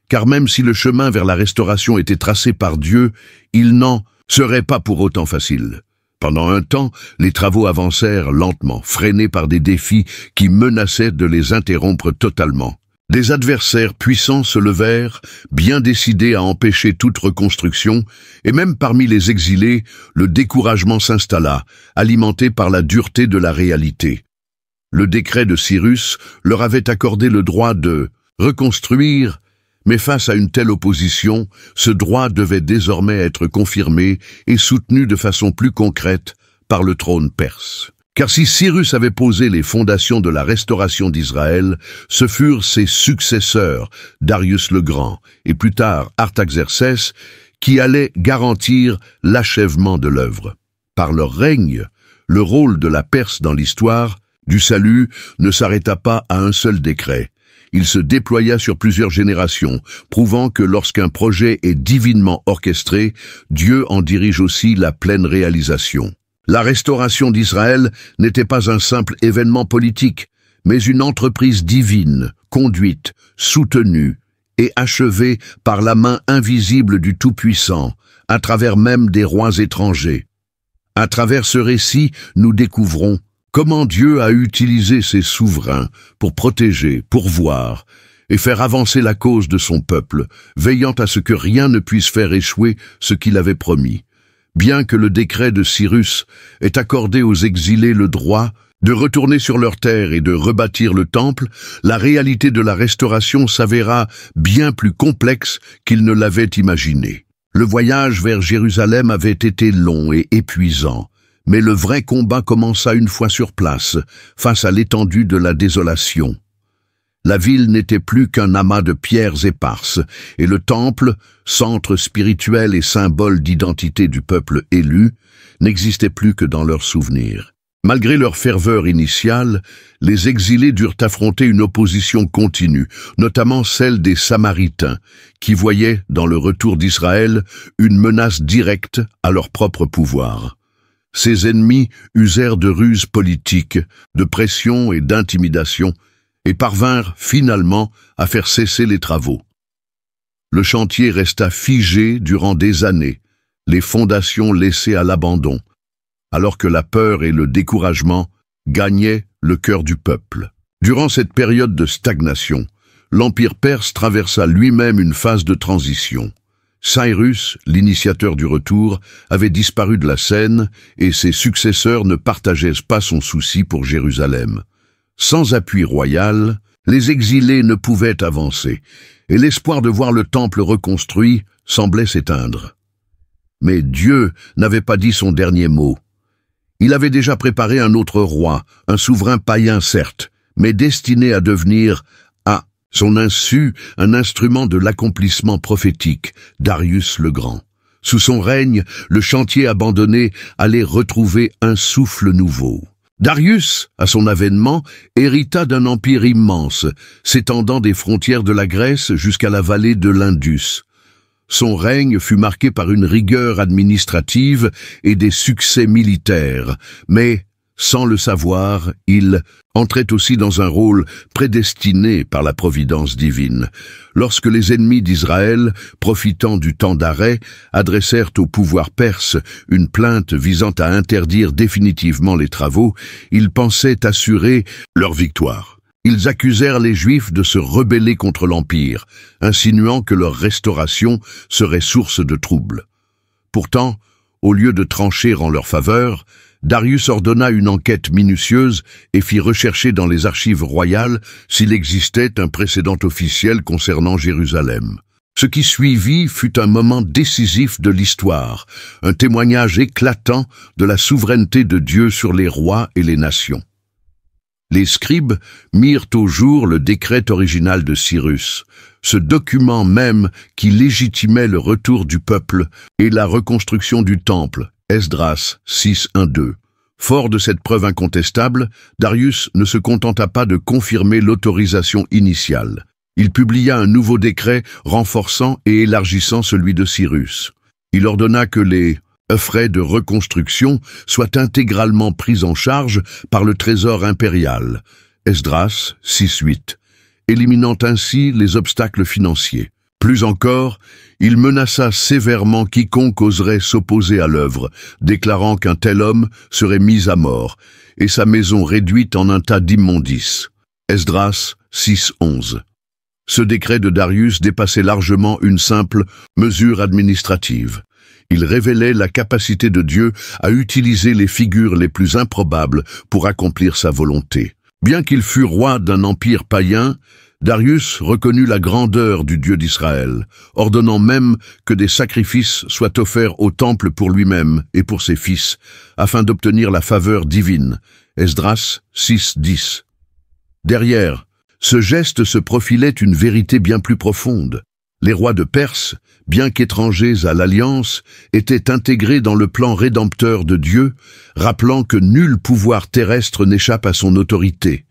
Car même si le chemin vers la restauration était tracé par Dieu, il n'en serait pas pour autant facile. Pendant un temps, les travaux avancèrent lentement, freinés par des défis qui menaçaient de les interrompre totalement. Des adversaires puissants se levèrent, bien décidés à empêcher toute reconstruction, et même parmi les exilés, le découragement s'installa, alimenté par la dureté de la réalité. Le décret de Cyrus leur avait accordé le droit de reconstruire, mais face à une telle opposition, ce droit devait désormais être confirmé et soutenu de façon plus concrète par le trône perse. Car si Cyrus avait posé les fondations de la restauration d'Israël, ce furent ses successeurs, Darius le Grand, et plus tard Artaxerxès, qui allaient garantir l'achèvement de l'œuvre. Par leur règne, le rôle de la Perse dans l'histoire du salut ne s'arrêta pas à un seul décret. Il se déploya sur plusieurs générations, prouvant que lorsqu'un projet est divinement orchestré, Dieu en dirige aussi la pleine réalisation. La restauration d'Israël n'était pas un simple événement politique, mais une entreprise divine, conduite, soutenue et achevée par la main invisible du Tout-Puissant, à travers même des rois étrangers. À travers ce récit, nous découvrons comment Dieu a utilisé ses souverains pour protéger, pourvoir et faire avancer la cause de son peuple, veillant à ce que rien ne puisse faire échouer ce qu'il avait promis. Bien que le décret de Cyrus ait accordé aux exilés le droit de retourner sur leur terre et de rebâtir le temple, la réalité de la restauration s'avéra bien plus complexe qu'ils ne l'avaient imaginé. Le voyage vers Jérusalem avait été long et épuisant, mais le vrai combat commença une fois sur place, face à l'étendue de la désolation. La ville n'était plus qu'un amas de pierres éparses, et le temple, centre spirituel et symbole d'identité du peuple élu, n'existait plus que dans leurs souvenirs. Malgré leur ferveur initiale, les exilés durent affronter une opposition continue, notamment celle des Samaritains, qui voyaient, dans le retour d'Israël, une menace directe à leur propre pouvoir. Ces ennemis usèrent de ruses politiques, de pression et d'intimidation, et parvinrent finalement à faire cesser les travaux. Le chantier resta figé durant des années, les fondations laissées à l'abandon, alors que la peur et le découragement gagnaient le cœur du peuple. Durant cette période de stagnation, l'Empire perse traversa lui-même une phase de transition. Cyrus, l'initiateur du retour, avait disparu de la scène et ses successeurs ne partageaient pas son souci pour Jérusalem. Sans appui royal, les exilés ne pouvaient avancer et l'espoir de voir le temple reconstruit semblait s'éteindre. Mais Dieu n'avait pas dit son dernier mot. Il avait déjà préparé un autre roi, un souverain païen certes, mais destiné à devenir, à son insu, un instrument de l'accomplissement prophétique, Darius le Grand. Sous son règne, le chantier abandonné allait retrouver un souffle nouveau. Darius, à son avènement, hérita d'un empire immense, s'étendant des frontières de la Grèce jusqu'à la vallée de l'Indus. Son règne fut marqué par une rigueur administrative et des succès militaires, mais, sans le savoir, il entrait aussi dans un rôle prédestiné par la providence divine. Lorsque les ennemis d'Israël, profitant du temps d'arrêt, adressèrent au pouvoir perse une plainte visant à interdire définitivement les travaux, ils pensaient assurer leur victoire. Ils accusèrent les Juifs de se rebeller contre l'Empire, insinuant que leur restauration serait source de troubles. Pourtant, au lieu de trancher en leur faveur, Darius ordonna une enquête minutieuse et fit rechercher dans les archives royales s'il existait un précédent officiel concernant Jérusalem. Ce qui suivit fut un moment décisif de l'histoire, un témoignage éclatant de la souveraineté de Dieu sur les rois et les nations. Les scribes mirent au jour le décret original de Cyrus, ce document même qui légitimait le retour du peuple et la reconstruction du temple, Esdras 6.1-2. Fort de cette preuve incontestable, Darius ne se contenta pas de confirmer l'autorisation initiale. Il publia un nouveau décret renforçant et élargissant celui de Cyrus. Il ordonna que les frais de reconstruction soient intégralement pris en charge par le trésor impérial, Esdras 6.8, éliminant ainsi les obstacles financiers. Plus encore, il menaça sévèrement quiconque oserait s'opposer à l'œuvre, déclarant qu'un tel homme serait mis à mort, et sa maison réduite en un tas d'immondices. Esdras 6.11. Ce décret de Darius dépassait largement une simple mesure administrative. Il révélait la capacité de Dieu à utiliser les figures les plus improbables pour accomplir sa volonté. Bien qu'il fût roi d'un empire païen, Darius reconnut la grandeur du Dieu d'Israël, ordonnant même que des sacrifices soient offerts au temple pour lui-même et pour ses fils, afin d'obtenir la faveur divine. Esdras 6.10. Derrière ce geste se profilait une vérité bien plus profonde. Les rois de Perse, bien qu'étrangers à l'alliance, étaient intégrés dans le plan rédempteur de Dieu, rappelant que nul pouvoir terrestre n'échappe à son autorité.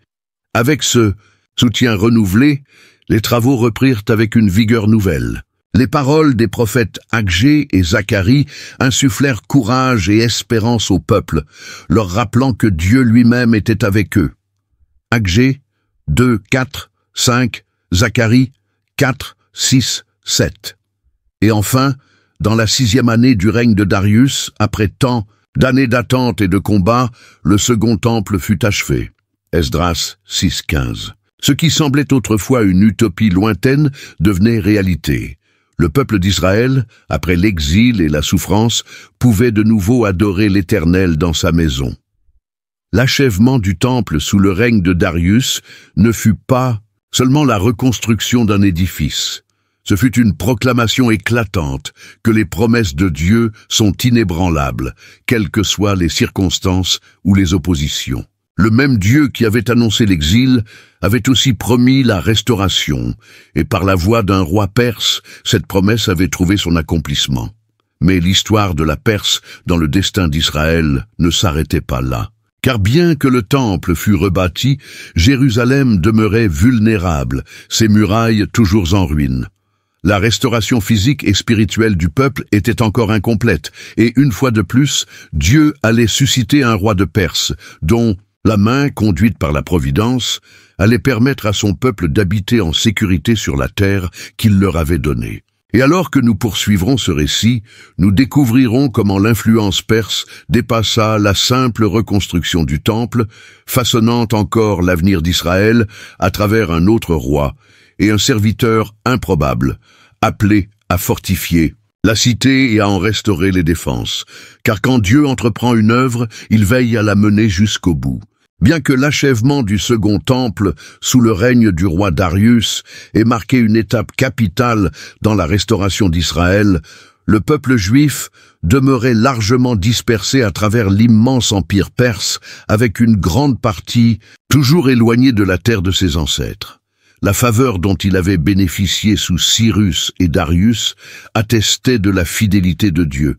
Avec ce soutien renouvelé, les travaux reprirent avec une vigueur nouvelle. Les paroles des prophètes Agé et Zacharie insufflèrent courage et espérance au peuple, leur rappelant que Dieu lui-même était avec eux. Agé 2, 4, 5, Zacharie 4, 6, 7. Et enfin, dans la 6e année du règne de Darius, après tant d'années d'attente et de combats, le second temple fut achevé. Esdras 6, 15. Ce qui semblait autrefois une utopie lointaine devenait réalité. Le peuple d'Israël, après l'exil et la souffrance, pouvait de nouveau adorer l'Éternel dans sa maison. L'achèvement du temple sous le règne de Darius ne fut pas seulement la reconstruction d'un édifice. Ce fut une proclamation éclatante que les promesses de Dieu sont inébranlables, quelles que soient les circonstances ou les oppositions. Le même Dieu qui avait annoncé l'exil avait aussi promis la restauration, et par la voix d'un roi perse, cette promesse avait trouvé son accomplissement. Mais l'histoire de la Perse dans le destin d'Israël ne s'arrêtait pas là. Car bien que le temple fût rebâti, Jérusalem demeurait vulnérable, ses murailles toujours en ruine. La restauration physique et spirituelle du peuple était encore incomplète, et une fois de plus, Dieu allait susciter un roi de Perse, dont la main, conduite par la Providence, allait permettre à son peuple d'habiter en sécurité sur la terre qu'il leur avait donnée. Et alors que nous poursuivrons ce récit, nous découvrirons comment l'influence perse dépassa la simple reconstruction du temple, façonnant encore l'avenir d'Israël à travers un autre roi et un serviteur improbable, appelé à fortifier la cité et à en restaurer les défenses. Car quand Dieu entreprend une œuvre, il veille à la mener jusqu'au bout. Bien que l'achèvement du second temple, sous le règne du roi Darius, ait marqué une étape capitale dans la restauration d'Israël, le peuple juif demeurait largement dispersé à travers l'immense empire perse, avec une grande partie toujours éloignée de la terre de ses ancêtres. La faveur dont il avait bénéficié sous Cyrus et Darius attestait de la fidélité de Dieu.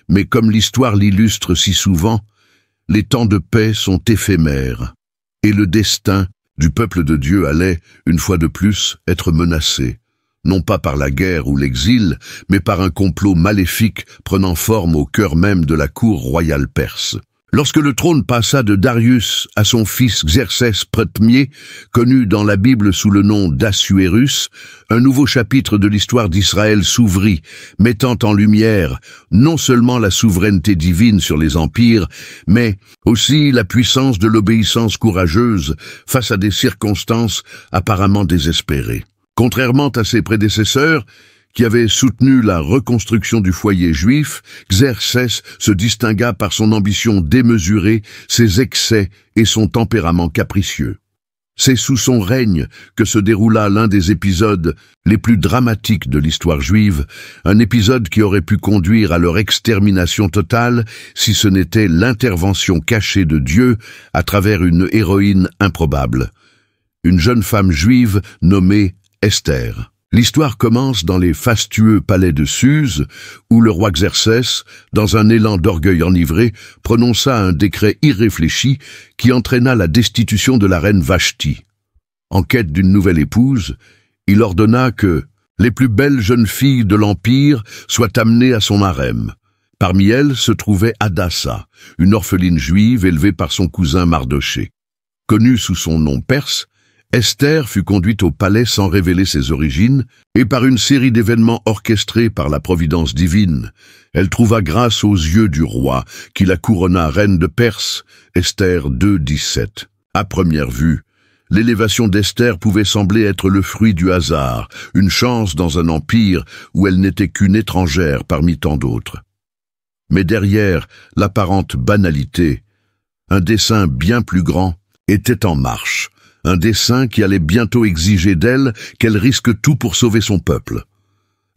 Mais comme l'histoire l'illustre si souvent, les temps de paix sont éphémères, et le destin du peuple de Dieu allait, une fois de plus, être menacé, non pas par la guerre ou l'exil, mais par un complot maléfique prenant forme au cœur même de la cour royale perse. Lorsque le trône passa de Darius à son fils Xerxès Ier, connu dans la Bible sous le nom d'Assuérus, un nouveau chapitre de l'histoire d'Israël s'ouvrit, mettant en lumière non seulement la souveraineté divine sur les empires, mais aussi la puissance de l'obéissance courageuse face à des circonstances apparemment désespérées. Contrairement à ses prédécesseurs, qui avait soutenu la reconstruction du foyer juif, Xerxès se distingua par son ambition démesurée, ses excès et son tempérament capricieux. C'est sous son règne que se déroula l'un des épisodes les plus dramatiques de l'histoire juive, un épisode qui aurait pu conduire à leur extermination totale si ce n'était l'intervention cachée de Dieu à travers une héroïne improbable, une jeune femme juive nommée Esther. L'histoire commence dans les fastueux palais de Suse, où le roi Xerxès, dans un élan d'orgueil enivré, prononça un décret irréfléchi qui entraîna la destitution de la reine Vashti. En quête d'une nouvelle épouse, il ordonna que les plus belles jeunes filles de l'Empire soient amenées à son harem. Parmi elles se trouvait Hadassa, une orpheline juive élevée par son cousin Mardoché. Connue sous son nom perse, Esther fut conduite au palais sans révéler ses origines, et par une série d'événements orchestrés par la providence divine, elle trouva grâce aux yeux du roi, qui la couronna reine de Perse, Esther 2:17. À première vue, l'élévation d'Esther pouvait sembler être le fruit du hasard, une chance dans un empire où elle n'était qu'une étrangère parmi tant d'autres. Mais derrière l'apparente banalité, un dessein bien plus grand était en marche. Un dessein qui allait bientôt exiger d'elle qu'elle risque tout pour sauver son peuple.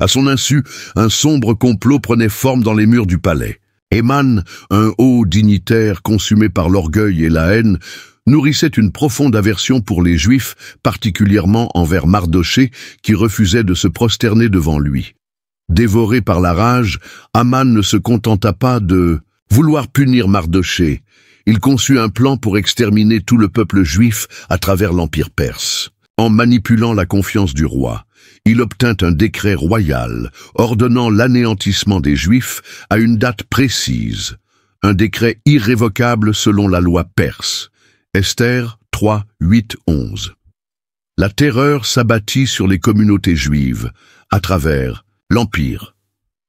À son insu, un sombre complot prenait forme dans les murs du palais. Haman, un haut dignitaire consumé par l'orgueil et la haine, nourrissait une profonde aversion pour les Juifs, particulièrement envers Mardoché, qui refusait de se prosterner devant lui. Dévoré par la rage, Haman ne se contenta pas de vouloir punir Mardoché. Il conçut un plan pour exterminer tout le peuple juif à travers l'Empire perse. En manipulant la confiance du roi, il obtint un décret royal ordonnant l'anéantissement des Juifs à une date précise, un décret irrévocable selon la loi perse. Esther 3, 8, 11. La terreur s'abattit sur les communautés juives à travers l'Empire.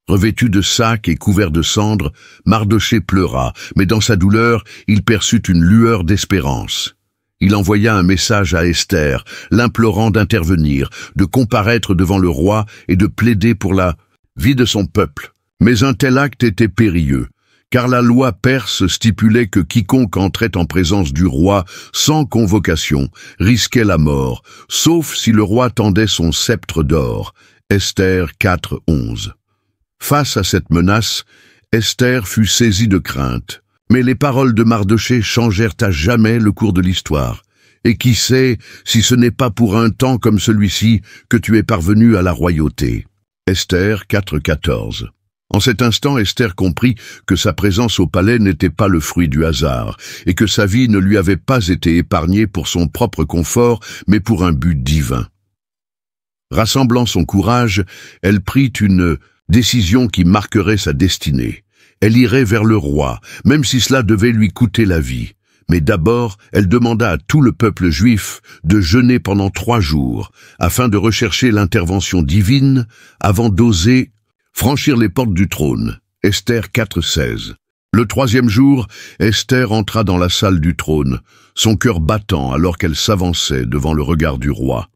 Revêtu de sacs et couvert de cendres, Mardoché pleura, mais dans sa douleur, il perçut une lueur d'espérance. Il envoya un message à Esther, l'implorant d'intervenir, de comparaître devant le roi et de plaider pour la vie de son peuple. Mais un tel acte était périlleux, car la loi perse stipulait que quiconque entrait en présence du roi sans convocation risquait la mort, sauf si le roi tendait son sceptre d'or. Esther 4, 11. Face à cette menace, Esther fut saisie de crainte. Mais les paroles de Mardoché changèrent à jamais le cours de l'histoire. Et qui sait si ce n'est pas pour un temps comme celui-ci que tu es parvenu à la royauté. Esther 4, 14. En cet instant, Esther comprit que sa présence au palais n'était pas le fruit du hasard, et que sa vie ne lui avait pas été épargnée pour son propre confort, mais pour un but divin. Rassemblant son courage, elle prit une décision qui marquerait sa destinée. Elle irait vers le roi, même si cela devait lui coûter la vie. Mais d'abord, elle demanda à tout le peuple juif de jeûner pendant 3 jours, afin de rechercher l'intervention divine avant d'oser franchir les portes du trône. Esther 4, 16. Le 3e jour, Esther entra dans la salle du trône, son cœur battant alors qu'elle s'avançait devant le regard du roi.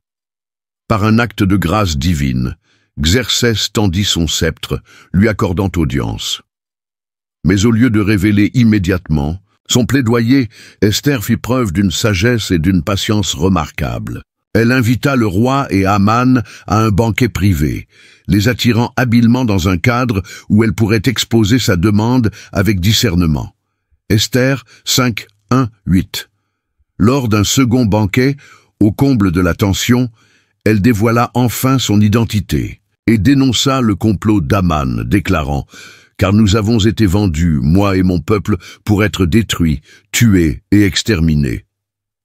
Par un acte de grâce divine, Xerxès tendit son sceptre, lui accordant audience. Mais au lieu de révéler immédiatement son plaidoyer, Esther fit preuve d'une sagesse et d'une patience remarquables. Elle invita le roi et Haman à un banquet privé, les attirant habilement dans un cadre où elle pourrait exposer sa demande avec discernement. Esther 5, 1, 8. Lors d'un second banquet, au comble de la tension, elle dévoila enfin son identité et dénonça le complot d'Haman, déclarant « Car nous avons été vendus, moi et mon peuple, pour être détruits, tués et exterminés. »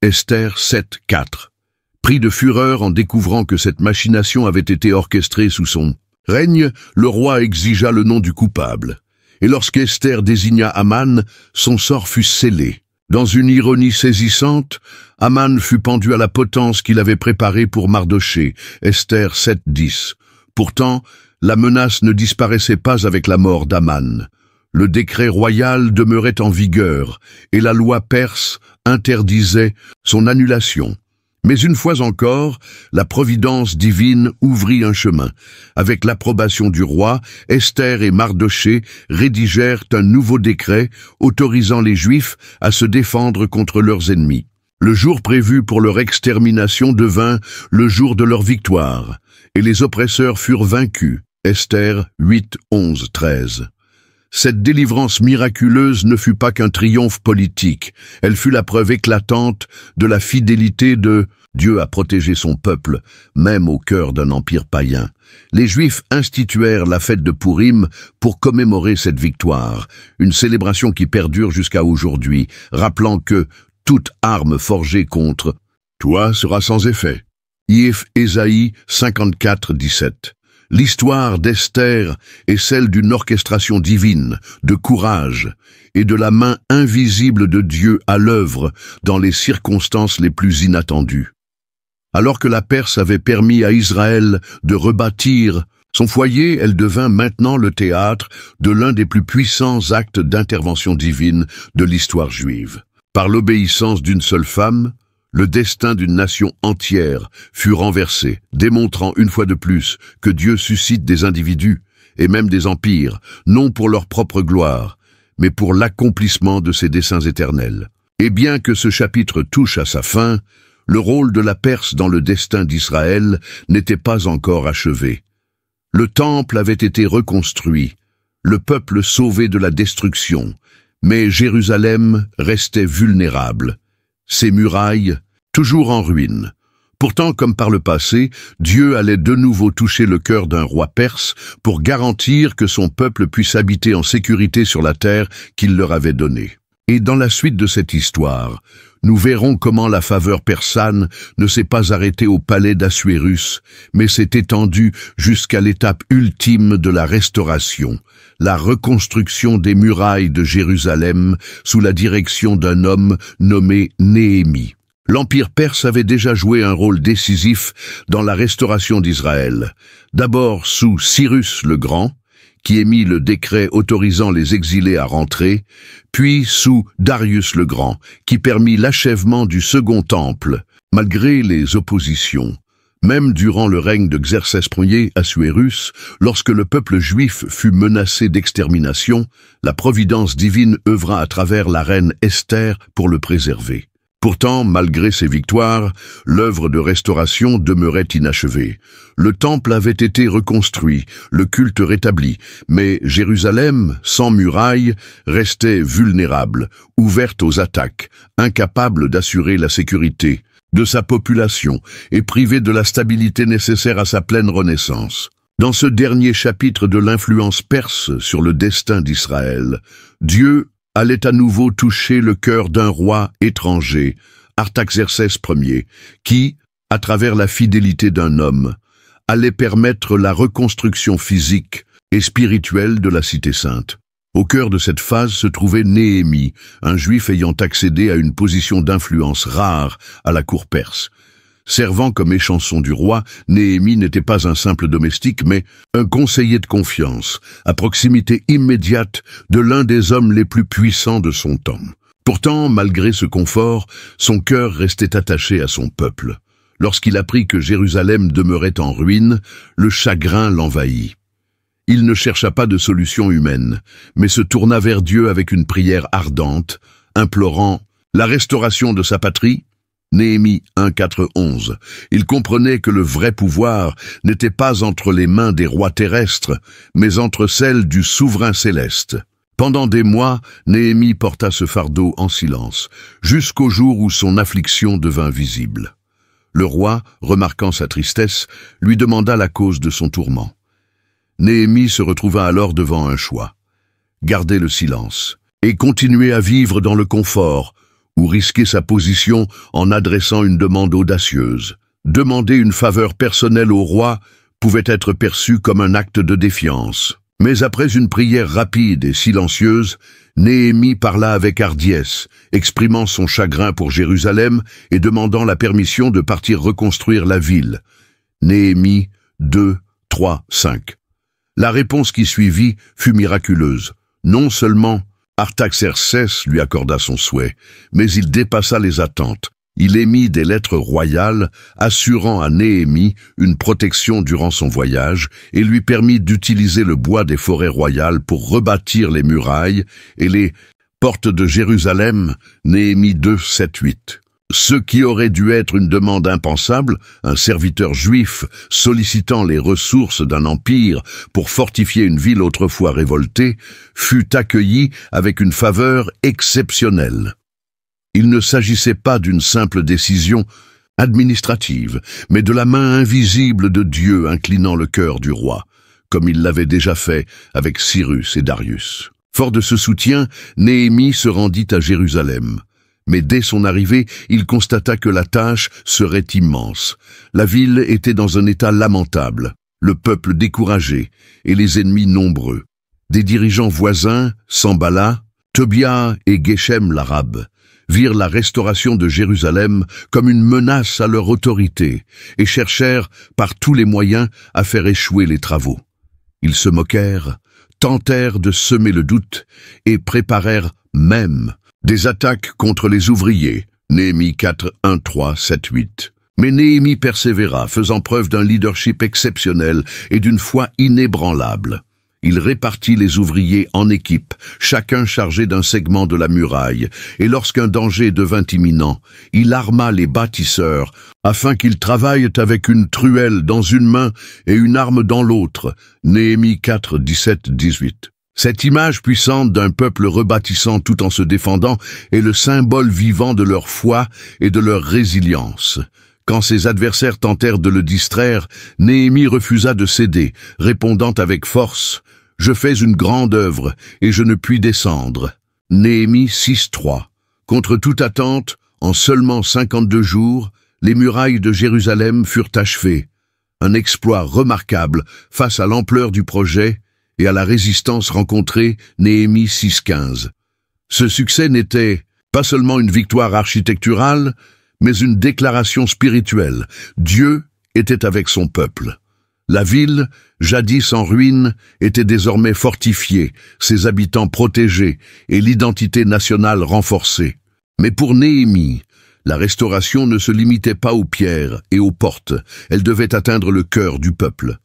Esther 7, 4. Pris de fureur en découvrant que cette machination avait été orchestrée sous son règne, le roi exigea le nom du coupable. Et lorsqu'Esther désigna Haman, son sort fut scellé. Dans une ironie saisissante, Haman fut pendu à la potence qu'il avait préparée pour Mardoché, Esther 7, 10. Pourtant, la menace ne disparaissait pas avec la mort d'Haman. Le décret royal demeurait en vigueur, et la loi perse interdisait son annulation. Mais une fois encore, la providence divine ouvrit un chemin. Avec l'approbation du roi, Esther et Mardoché rédigèrent un nouveau décret autorisant les Juifs à se défendre contre leurs ennemis. Le jour prévu pour leur extermination devint le jour de leur victoire, et les oppresseurs furent vaincus. Esther 8, 11, 13. Cette délivrance miraculeuse ne fut pas qu'un triomphe politique, elle fut la preuve éclatante de la fidélité de Dieu à protéger son peuple, même au cœur d'un empire païen. Les Juifs instituèrent la fête de Pourim pour commémorer cette victoire, une célébration qui perdure jusqu'à aujourd'hui, rappelant que toute arme forgée contre toi sera sans effet. Ésaïe 54, 17. L'histoire d'Esther est celle d'une orchestration divine, de courage et de la main invisible de Dieu à l'œuvre dans les circonstances les plus inattendues. Alors que la Perse avait permis à Israël de rebâtir son foyer, elle devint maintenant le théâtre de l'un des plus puissants actes d'intervention divine de l'histoire juive. Par l'obéissance d'une seule femme, le destin d'une nation entière fut renversé, démontrant une fois de plus que Dieu suscite des individus, et même des empires, non pour leur propre gloire, mais pour l'accomplissement de ses desseins éternels. Et bien que ce chapitre touche à sa fin, le rôle de la Perse dans le destin d'Israël n'était pas encore achevé. Le temple avait été reconstruit, le peuple sauvé de la destruction, mais Jérusalem restait vulnérable. Ses murailles, toujours en ruine. Pourtant, comme par le passé, Dieu allait de nouveau toucher le cœur d'un roi perse pour garantir que son peuple puisse habiter en sécurité sur la terre qu'il leur avait donnée. Et dans la suite de cette histoire, nous verrons comment la faveur persane ne s'est pas arrêtée au palais d'Assuérus, mais s'est étendue jusqu'à l'étape ultime de la restauration, la reconstruction des murailles de Jérusalem sous la direction d'un homme nommé Néhémie. L'Empire perse avait déjà joué un rôle décisif dans la restauration d'Israël, d'abord sous Cyrus le Grand, qui émit le décret autorisant les exilés à rentrer, puis sous Darius le Grand, qui permit l'achèvement du Second Temple, malgré les oppositions. Même durant le règne de Xerxès Ier Assuérus, lorsque le peuple juif fut menacé d'extermination, la providence divine œuvra à travers la reine Esther pour le préserver. Pourtant, malgré ses victoires, l'œuvre de restauration demeurait inachevée. Le temple avait été reconstruit, le culte rétabli, mais Jérusalem, sans murailles, restait vulnérable, ouverte aux attaques, incapable d'assurer la sécurité de sa population et privée de la stabilité nécessaire à sa pleine renaissance. Dans ce dernier chapitre de l'influence perse sur le destin d'Israël, Dieu allait à nouveau toucher le cœur d'un roi étranger, Artaxerxès Ier, qui, à travers la fidélité d'un homme, allait permettre la reconstruction physique et spirituelle de la Cité Sainte. Au cœur de cette phase se trouvait Néhémie, un juif ayant accédé à une position d'influence rare à la cour perse. Servant comme échanson du roi, Néhémie n'était pas un simple domestique, mais un conseiller de confiance, à proximité immédiate de l'un des hommes les plus puissants de son temps. Pourtant, malgré ce confort, son cœur restait attaché à son peuple. Lorsqu'il apprit que Jérusalem demeurait en ruine, le chagrin l'envahit. Il ne chercha pas de solution humaine, mais se tourna vers Dieu avec une prière ardente, implorant la restauration de sa patrie. Néhémie 1, 4, 11. Il comprenait que le vrai pouvoir n'était pas entre les mains des rois terrestres, mais entre celles du souverain céleste. Pendant des mois, Néhémie porta ce fardeau en silence, jusqu'au jour où son affliction devint visible. Le roi, remarquant sa tristesse, lui demanda la cause de son tourment. Néhémie se retrouva alors devant un choix: garder le silence et continuer à vivre dans le confort, ou risquer sa position en adressant une demande audacieuse. Demander une faveur personnelle au roi pouvait être perçu comme un acte de défiance. Mais après une prière rapide et silencieuse, Néhémie parla avec hardiesse, exprimant son chagrin pour Jérusalem et demandant la permission de partir reconstruire la ville. Néhémie 2, 3, 5. La réponse qui suivit fut miraculeuse. Non seulement Artaxerxès lui accorda son souhait, mais il dépassa les attentes. Il émit des lettres royales assurant à Néhémie une protection durant son voyage et lui permit d'utiliser le bois des forêts royales pour rebâtir les murailles et les portes de Jérusalem. Néhémie 2, 7, 8. Ce qui aurait dû être une demande impensable, un serviteur juif sollicitant les ressources d'un empire pour fortifier une ville autrefois révoltée, fut accueilli avec une faveur exceptionnelle. Il ne s'agissait pas d'une simple décision administrative, mais de la main invisible de Dieu inclinant le cœur du roi, comme il l'avait déjà fait avec Cyrus et Darius. Fort de ce soutien, Néhémie se rendit à Jérusalem. Mais dès son arrivée, il constata que la tâche serait immense. La ville était dans un état lamentable, le peuple découragé et les ennemis nombreux. Des dirigeants voisins, Sanballat, Tobia et Geshem l'Arabe, virent la restauration de Jérusalem comme une menace à leur autorité et cherchèrent par tous les moyens à faire échouer les travaux. Ils se moquèrent, tentèrent de semer le doute et préparèrent même des attaques contre les ouvriers. Néhémie 4, 1, 3, 7, 8. Mais Néhémie persévéra, faisant preuve d'un leadership exceptionnel et d'une foi inébranlable. Il répartit les ouvriers en équipes, chacun chargé d'un segment de la muraille, et lorsqu'un danger devint imminent, il arma les bâtisseurs, afin qu'ils travaillent avec une truelle dans une main et une arme dans l'autre. Néhémie 4, 17, 18. Cette image puissante d'un peuple rebâtissant tout en se défendant est le symbole vivant de leur foi et de leur résilience. Quand ses adversaires tentèrent de le distraire, Néhémie refusa de céder, répondant avec force « Je fais une grande œuvre et je ne puis descendre ». Néhémie 6.3. Contre toute attente, en seulement 52 jours, les murailles de Jérusalem furent achevées. Un exploit remarquable face à l'ampleur du projet et à la résistance rencontrée, Néhémie 6.15. Ce succès n'était pas seulement une victoire architecturale, mais une déclaration spirituelle. Dieu était avec son peuple. La ville, jadis en ruine, était désormais fortifiée, ses habitants protégés et l'identité nationale renforcée. Mais pour Néhémie, la restauration ne se limitait pas aux pierres et aux portes, elle devait atteindre le cœur du peuple.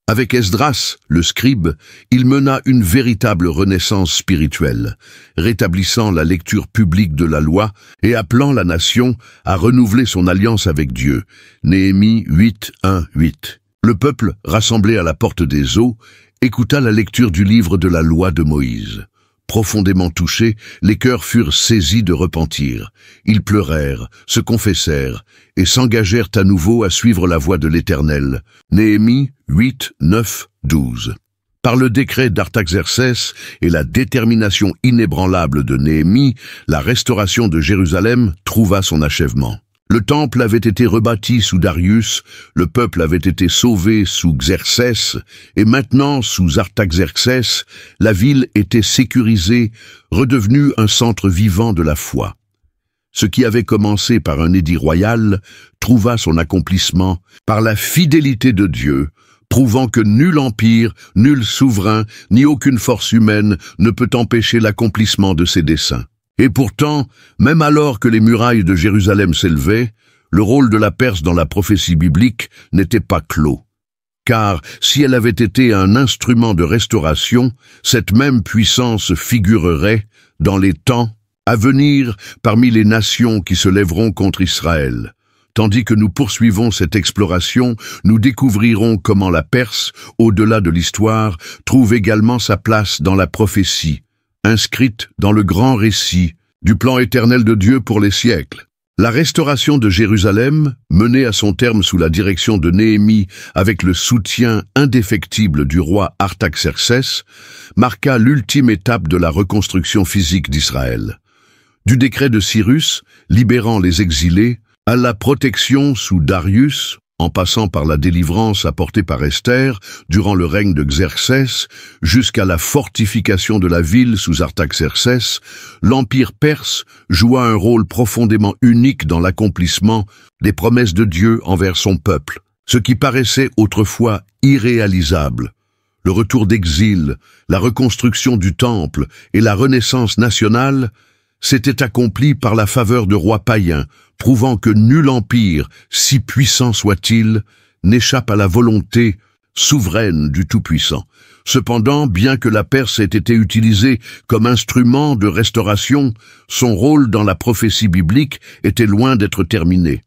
Avec Esdras, le scribe, il mena une véritable renaissance spirituelle, rétablissant la lecture publique de la loi et appelant la nation à renouveler son alliance avec Dieu. Néhémie 8, 1, 8. Le peuple, rassemblé à la porte des eaux, écouta la lecture du livre de la loi de Moïse. Profondément touchés, les cœurs furent saisis de repentir. Ils pleurèrent, se confessèrent et s'engagèrent à nouveau à suivre la voie de l'Éternel. Néhémie 8, 9, 12. Par le décret d'Artaxerxès et la détermination inébranlable de Néhémie, la restauration de Jérusalem trouva son achèvement. Le temple avait été rebâti sous Darius, le peuple avait été sauvé sous Xerxès, et maintenant, sous Artaxerxès, la ville était sécurisée, redevenue un centre vivant de la foi. Ce qui avait commencé par un édit royal trouva son accomplissement par la fidélité de Dieu, prouvant que nul empire, nul souverain, ni aucune force humaine ne peut empêcher l'accomplissement de ses desseins. Et pourtant, même alors que les murailles de Jérusalem s'élevaient, le rôle de la Perse dans la prophétie biblique n'était pas clos. Car si elle avait été un instrument de restauration, cette même puissance figurerait, dans les temps à venir, parmi les nations qui se lèveront contre Israël. Tandis que nous poursuivons cette exploration, nous découvrirons comment la Perse, au-delà de l'histoire, trouve également sa place dans la prophétie, inscrite dans le grand récit du plan éternel de Dieu pour les siècles. La restauration de Jérusalem, menée à son terme sous la direction de Néhémie avec le soutien indéfectible du roi Artaxerxès, marqua l'ultime étape de la reconstruction physique d'Israël. Du décret de Cyrus, libérant les exilés, à la protection sous Darius, en passant par la délivrance apportée par Esther durant le règne de Xerxès, jusqu'à la fortification de la ville sous Artaxerxès, l'Empire perse joua un rôle profondément unique dans l'accomplissement des promesses de Dieu envers son peuple, ce qui paraissait autrefois irréalisable. Le retour d'exil, la reconstruction du temple et la renaissance nationale s'étaient accomplis par la faveur de rois païens, prouvant que nul empire, si puissant soit-il, n'échappe à la volonté souveraine du Tout-Puissant. Cependant, bien que la Perse ait été utilisée comme instrument de restauration, son rôle dans la prophétie biblique était loin d'être terminé.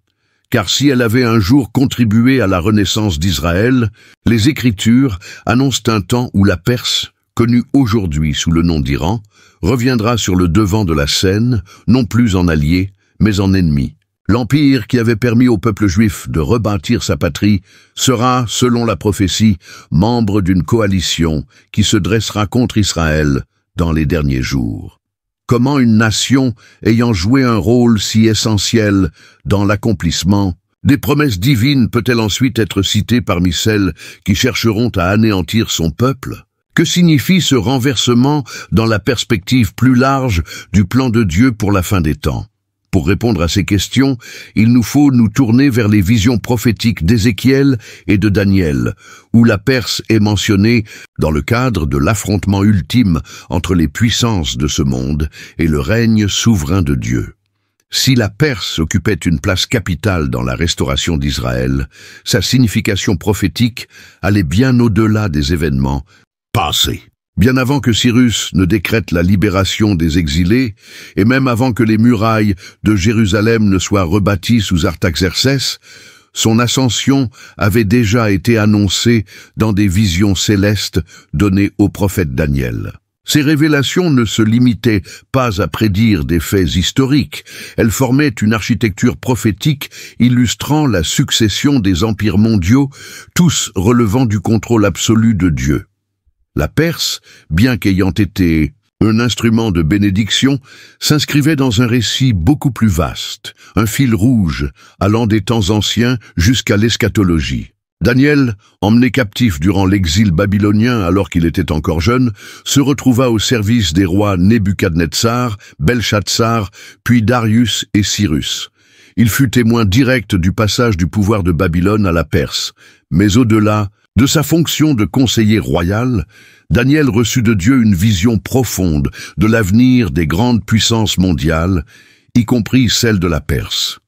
Car si elle avait un jour contribué à la renaissance d'Israël, les Écritures annoncent un temps où la Perse, connue aujourd'hui sous le nom d'Iran, reviendra sur le devant de la scène, non plus en allié, mais en ennemi. L'empire qui avait permis au peuple juif de rebâtir sa patrie sera, selon la prophétie, membre d'une coalition qui se dressera contre Israël dans les derniers jours. Comment une nation ayant joué un rôle si essentiel dans l'accomplissement des promesses divines peut-elle ensuite être citée parmi celles qui chercheront à anéantir son peuple? Que signifie ce renversement dans la perspective plus large du plan de Dieu pour la fin des temps? Pour répondre à ces questions, il nous faut nous tourner vers les visions prophétiques d'Ézéchiel et de Daniel, où la Perse est mentionnée dans le cadre de l'affrontement ultime entre les puissances de ce monde et le règne souverain de Dieu. Si la Perse occupait une place capitale dans la restauration d'Israël, sa signification prophétique allait bien au-delà des événements passés. Bien avant que Cyrus ne décrète la libération des exilés, et même avant que les murailles de Jérusalem ne soient rebâties sous Artaxerxès, son ascension avait déjà été annoncée dans des visions célestes données au prophète Daniel. Ces révélations ne se limitaient pas à prédire des faits historiques, elles formaient une architecture prophétique illustrant la succession des empires mondiaux, tous relevant du contrôle absolu de Dieu. La Perse, bien qu'ayant été un instrument de bénédiction, s'inscrivait dans un récit beaucoup plus vaste, un fil rouge allant des temps anciens jusqu'à l'eschatologie. Daniel, emmené captif durant l'exil babylonien alors qu'il était encore jeune, se retrouva au service des rois Nebuchadnezzar, Belshazzar, puis Darius et Cyrus. Il fut témoin direct du passage du pouvoir de Babylone à la Perse, mais au-delà de sa fonction de conseiller royal, Daniel reçut de Dieu une vision profonde de l'avenir des grandes puissances mondiales, y compris celle de la Perse.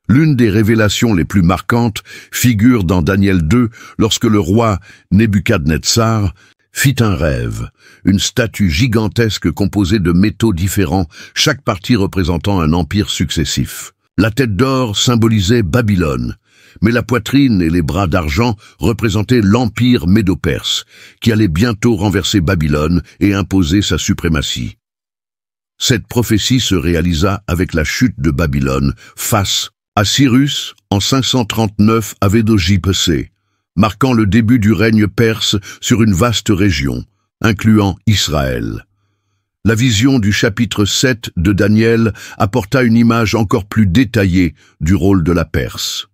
L'une des révélations les plus marquantes figure dans Daniel 2 lorsque le roi Nebuchadnezzar fit un rêve, une statue gigantesque composée de métaux différents, chaque partie représentant un empire successif. La tête d'or symbolisait Babylone, mais la poitrine et les bras d'argent représentaient l'empire médo-perse, qui allait bientôt renverser Babylone et imposer sa suprématie. Cette prophétie se réalisa avec la chute de Babylone face à Cyrus en 539 AD, marquant le début du règne perse sur une vaste région, incluant Israël. La vision du chapitre 7 de Daniel apporta une image encore plus détaillée du rôle de la Perse.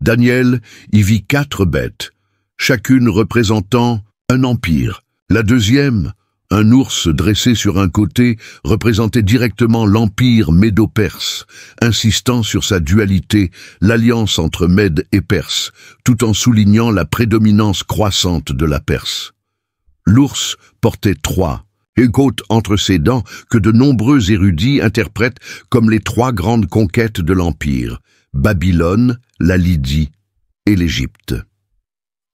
Daniel y vit 4 bêtes, chacune représentant un empire. La deuxième, un ours dressé sur un côté, représentait directement l'empire médo-perse, insistant sur sa dualité, l'alliance entre Mède et Perse, tout en soulignant la prédominance croissante de la Perse. L'ours portait 3 côtes entre ses dents que de nombreux érudits interprètent comme les 3 grandes conquêtes de l'empire, Babylone, la Lydie et l'Égypte.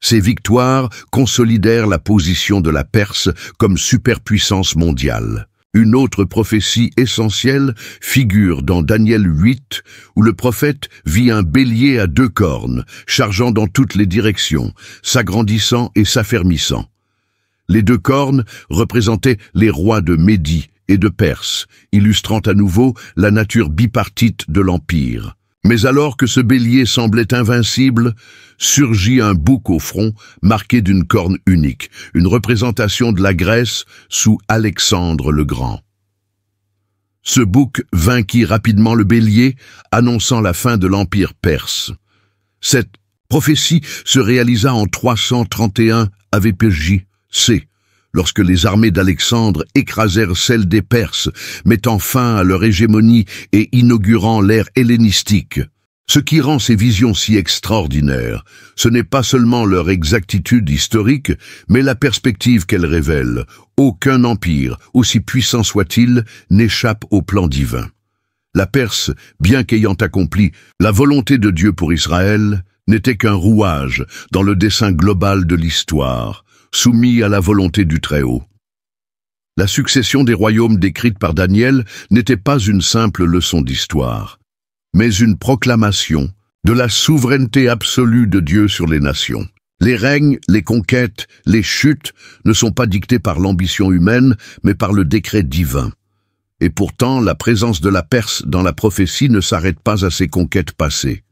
Ces victoires consolidèrent la position de la Perse comme superpuissance mondiale. Une autre prophétie essentielle figure dans Daniel 8, où le prophète vit un bélier à 2 cornes, chargeant dans toutes les directions, s'agrandissant et s'affermissant. Les 2 cornes représentaient les rois de Médie et de Perse, illustrant à nouveau la nature bipartite de l'empire. Mais alors que ce bélier semblait invincible, surgit un bouc au front marqué d'une corne unique, une représentation de la Grèce sous Alexandre le Grand. Ce bouc vainquit rapidement le bélier, annonçant la fin de l'empire perse. Cette prophétie se réalisa en 331 AD, lorsque les armées d'Alexandre écrasèrent celles des Perses, mettant fin à leur hégémonie et inaugurant l'ère hellénistique. Ce qui rend ces visions si extraordinaires, ce n'est pas seulement leur exactitude historique, mais la perspective qu'elles révèlent. Aucun empire, aussi puissant soit-il, n'échappe au plan divin. La Perse, bien qu'ayant accompli la volonté de Dieu pour Israël, n'était qu'un rouage dans le dessin global de l'histoire, soumis à la volonté du Très-Haut. La succession des royaumes décrite par Daniel n'était pas une simple leçon d'histoire, mais une proclamation de la souveraineté absolue de Dieu sur les nations. Les règnes, les conquêtes, les chutes ne sont pas dictés par l'ambition humaine, mais par le décret divin. Et pourtant, la présence de la Perse dans la prophétie ne s'arrête pas à ses conquêtes passées.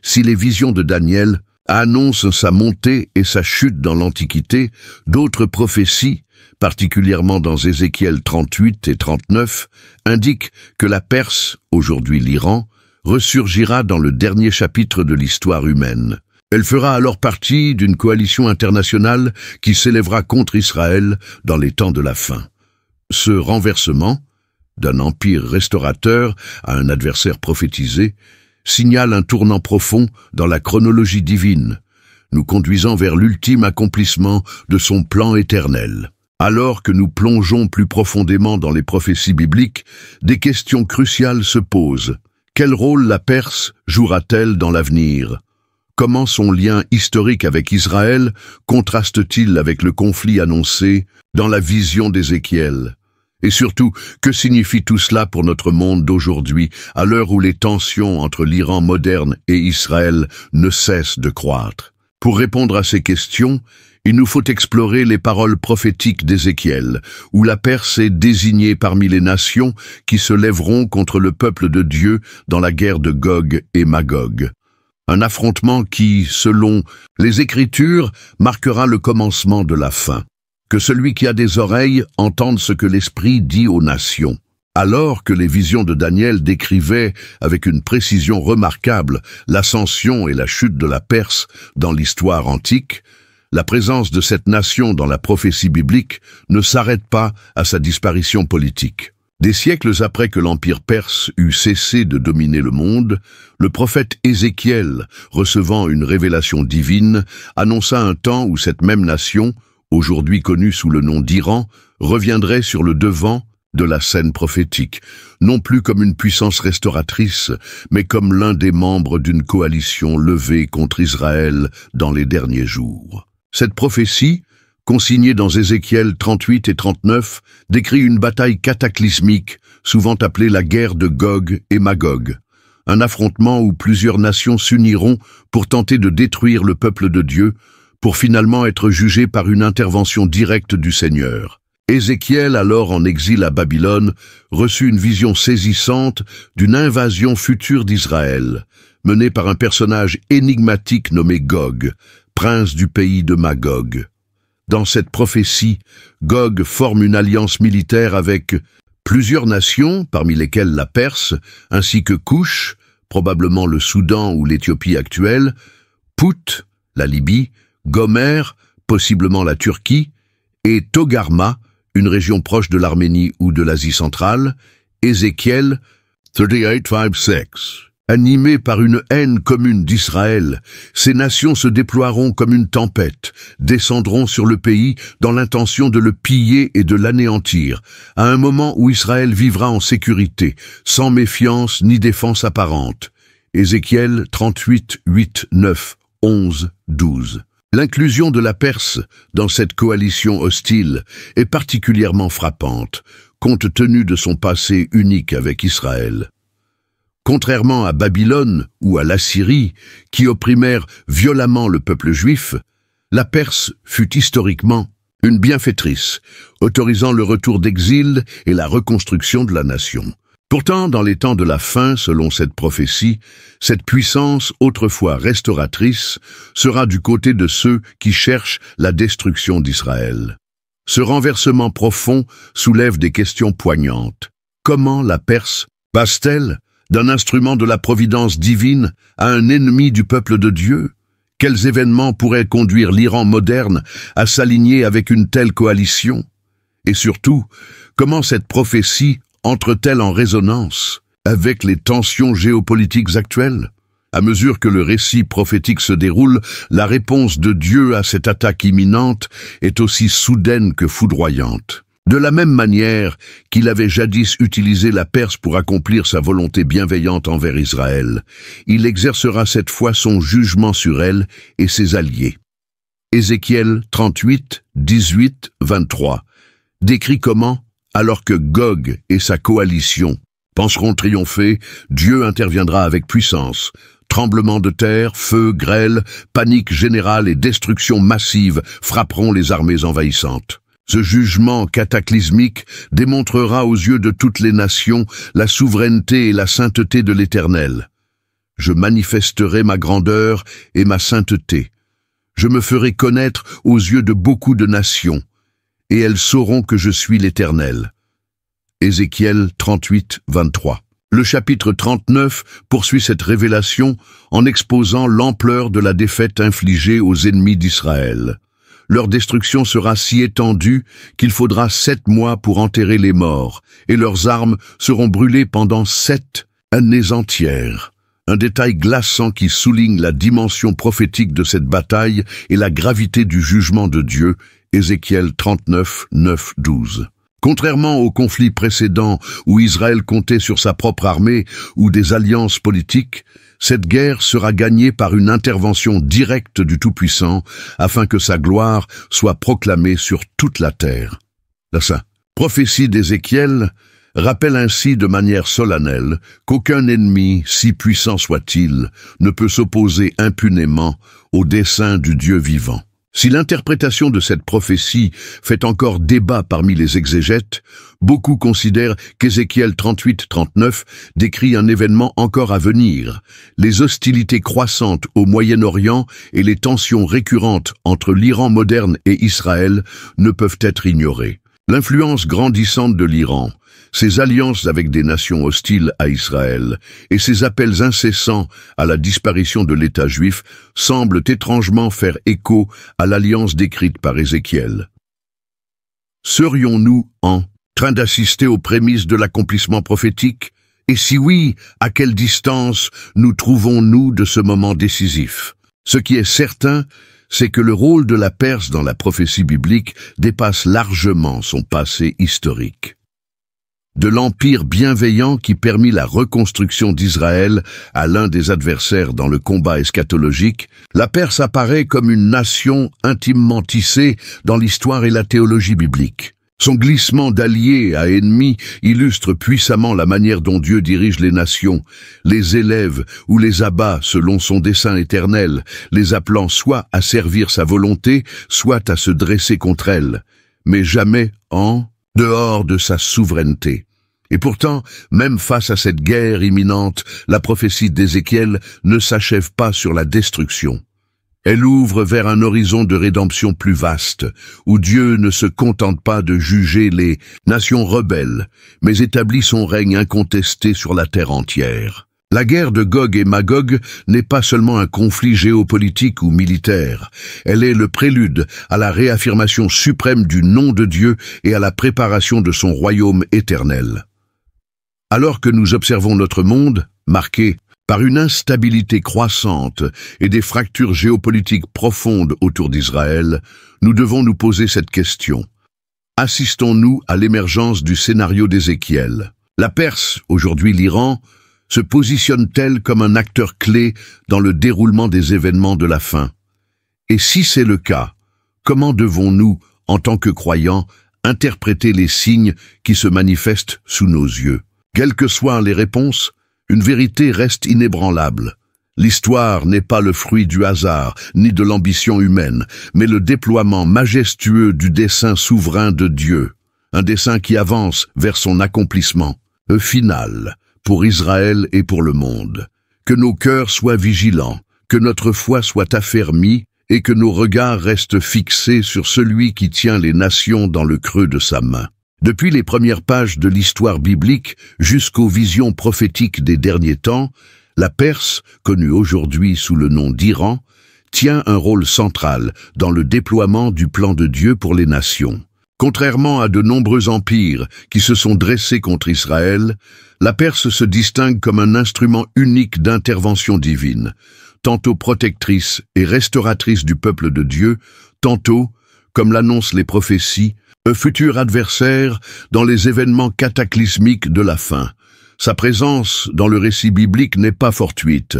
Si les visions de Daniel annoncent sa montée et sa chute dans l'Antiquité, d'autres prophéties, particulièrement dans Ézéchiel 38 et 39, indiquent que la Perse, aujourd'hui l'Iran, ressurgira dans le dernier chapitre de l'histoire humaine. Elle fera alors partie d'une coalition internationale qui s'élèvera contre Israël dans les temps de la fin. Ce renversement, d'un empire restaurateur à un adversaire prophétisé, signale un tournant profond dans la chronologie divine, nous conduisant vers l'ultime accomplissement de son plan éternel. Alors que nous plongeons plus profondément dans les prophéties bibliques, des questions cruciales se posent. Quel rôle la Perse jouera-t-elle dans l'avenir ? Comment son lien historique avec Israël contraste-t-il avec le conflit annoncé dans la vision d'Ézéchiel ? Et surtout, que signifie tout cela pour notre monde d'aujourd'hui, à l'heure où les tensions entre l'Iran moderne et Israël ne cessent de croître ? Pour répondre à ces questions, il nous faut explorer les paroles prophétiques d'Ézéchiel, où la Perse est désignée parmi les nations qui se lèveront contre le peuple de Dieu dans la guerre de Gog et Magog. Un affrontement qui, selon les Écritures, marquera le commencement de la fin. Que celui qui a des oreilles entende ce que l'Esprit dit aux nations. Alors que les visions de Daniel décrivaient avec une précision remarquable l'ascension et la chute de la Perse dans l'histoire antique, la présence de cette nation dans la prophétie biblique ne s'arrête pas à sa disparition politique. Des siècles après que l'Empire perse eut cessé de dominer le monde, le prophète Ézéchiel, recevant une révélation divine, annonça un temps où cette même nation, aujourd'hui connue sous le nom d'Iran, reviendrait sur le devant de la scène prophétique, non plus comme une puissance restauratrice, mais comme l'un des membres d'une coalition levée contre Israël dans les derniers jours. Cette prophétie, consignée dans Ézéchiel 38 et 39, décrit une bataille cataclysmique, souvent appelée la guerre de Gog et Magog, un affrontement où plusieurs nations s'uniront pour tenter de détruire le peuple de Dieu, pour finalement être jugé par une intervention directe du Seigneur. Ézéchiel, alors en exil à Babylone, reçut une vision saisissante d'une invasion future d'Israël, menée par un personnage énigmatique nommé Gog, prince du pays de Magog. Dans cette prophétie, Gog forme une alliance militaire avec plusieurs nations, parmi lesquelles la Perse, ainsi que Couche, probablement le Soudan ou l'Éthiopie actuelle, Pout, la Libye, Gomer, possiblement la Turquie, et Togarma, une région proche de l'Arménie ou de l'Asie centrale. Ézéchiel 38:5. Animés par une haine commune d'Israël, ces nations se déploieront comme une tempête, descendront sur le pays dans l'intention de le piller et de l'anéantir, à un moment où Israël vivra en sécurité, sans méfiance ni défense apparente. Ézéchiel 38, 8, 9, 11, 12. L'inclusion de la Perse dans cette coalition hostile est particulièrement frappante, compte tenu de son passé unique avec Israël. Contrairement à Babylone ou à l'Assyrie, qui opprimèrent violemment le peuple juif, la Perse fut historiquement une bienfaitrice, autorisant le retour d'exil et la reconstruction de la nation. Pourtant, dans les temps de la fin, selon cette prophétie, cette puissance autrefois restauratrice sera du côté de ceux qui cherchent la destruction d'Israël. Ce renversement profond soulève des questions poignantes. Comment la Perse passe-t-elle d'un instrument de la providence divine à un ennemi du peuple de Dieu? Quels événements pourraient conduire l'Iran moderne à s'aligner avec une telle coalition? Et surtout, comment cette prophétie entre-t-elle en résonance avec les tensions géopolitiques actuelles? À mesure que le récit prophétique se déroule, la réponse de Dieu à cette attaque imminente est aussi soudaine que foudroyante. De la même manière qu'il avait jadis utilisé la Perse pour accomplir sa volonté bienveillante envers Israël, il exercera cette fois son jugement sur elle et ses alliés. Ézéchiel 38, 18, 23 décrit comment, alors que Gog et sa coalition penseront triompher, Dieu interviendra avec puissance. Tremblements de terre, feu, grêle, panique générale et destruction massive frapperont les armées envahissantes. Ce jugement cataclysmique démontrera aux yeux de toutes les nations la souveraineté et la sainteté de l'Éternel. Je manifesterai ma grandeur et ma sainteté. Je me ferai connaître aux yeux de beaucoup de nations, et elles sauront que je suis l'Éternel. Ézéchiel 38, 23. Le chapitre 39 poursuit cette révélation en exposant l'ampleur de la défaite infligée aux ennemis d'Israël. Leur destruction sera si étendue qu'il faudra 7 mois pour enterrer les morts, et leurs armes seront brûlées pendant 7 années entières. Un détail glaçant qui souligne la dimension prophétique de cette bataille et la gravité du jugement de Dieu, Ézéchiel 39, 9, 12. Contrairement aux conflits précédents où Israël comptait sur sa propre armée ou des alliances politiques, cette guerre sera gagnée par une intervention directe du Tout-Puissant afin que sa gloire soit proclamée sur toute la terre. La prophétie d'Ézéchiel rappelle ainsi de manière solennelle qu'aucun ennemi, si puissant soit-il, ne peut s'opposer impunément au dessein du Dieu vivant. Si l'interprétation de cette prophétie fait encore débat parmi les exégètes, beaucoup considèrent qu'Ézéchiel 38-39 décrit un événement encore à venir. Les hostilités croissantes au Moyen-Orient et les tensions récurrentes entre l'Iran moderne et Israël ne peuvent être ignorées. L'influence grandissante de l'Iran, ses alliances avec des nations hostiles à Israël et ses appels incessants à la disparition de l'État juif semblent étrangement faire écho à l'alliance décrite par Ézéchiel. Serions-nous en train d'assister aux prémices de l'accomplissement prophétique? Et si oui, à quelle distance nous trouvons-nous de ce moment décisif? Ce qui est certain, c'est que le rôle de la Perse dans la prophétie biblique dépasse largement son passé historique. De l'empire bienveillant qui permit la reconstruction d'Israël à l'un des adversaires dans le combat eschatologique, la Perse apparaît comme une nation intimement tissée dans l'histoire et la théologie biblique. Son glissement d'alliés à ennemis illustre puissamment la manière dont Dieu dirige les nations, les élève ou les abat selon son dessein éternel, les appelant soit à servir sa volonté, soit à se dresser contre elle, mais jamais en dehors de sa souveraineté. Et pourtant, même face à cette guerre imminente, la prophétie d'Ézéchiel ne s'achève pas sur la destruction. Elle ouvre vers un horizon de rédemption plus vaste, où Dieu ne se contente pas de juger les nations rebelles, mais établit son règne incontesté sur la terre entière. La guerre de Gog et Magog n'est pas seulement un conflit géopolitique ou militaire, elle est le prélude à la réaffirmation suprême du nom de Dieu et à la préparation de son royaume éternel. Alors que nous observons notre monde, marqué par une instabilité croissante et des fractures géopolitiques profondes autour d'Israël, nous devons nous poser cette question. Assistons-nous à l'émergence du scénario d'Ézéchiel? La Perse, aujourd'hui l'Iran, se positionne-t-elle comme un acteur clé dans le déroulement des événements de la fin? Et si c'est le cas, comment devons-nous, en tant que croyants, interpréter les signes qui se manifestent sous nos yeux? Quelles que soient les réponses, une vérité reste inébranlable. L'histoire n'est pas le fruit du hasard, ni de l'ambition humaine, mais le déploiement majestueux du dessein souverain de Dieu, un dessein qui avance vers son accomplissement final, pour Israël et pour le monde. Que nos cœurs soient vigilants, que notre foi soit affermie et que nos regards restent fixés sur celui qui tient les nations dans le creux de sa main. Depuis les premières pages de l'histoire biblique jusqu'aux visions prophétiques des derniers temps, la Perse, connue aujourd'hui sous le nom d'Iran, tient un rôle central dans le déploiement du plan de Dieu pour les nations. Contrairement à de nombreux empires qui se sont dressés contre Israël, la Perse se distingue comme un instrument unique d'intervention divine, tantôt protectrice et restauratrice du peuple de Dieu, tantôt, comme l'annoncent les prophéties, un futur adversaire dans les événements cataclysmiques de la fin. Sa présence dans le récit biblique n'est pas fortuite.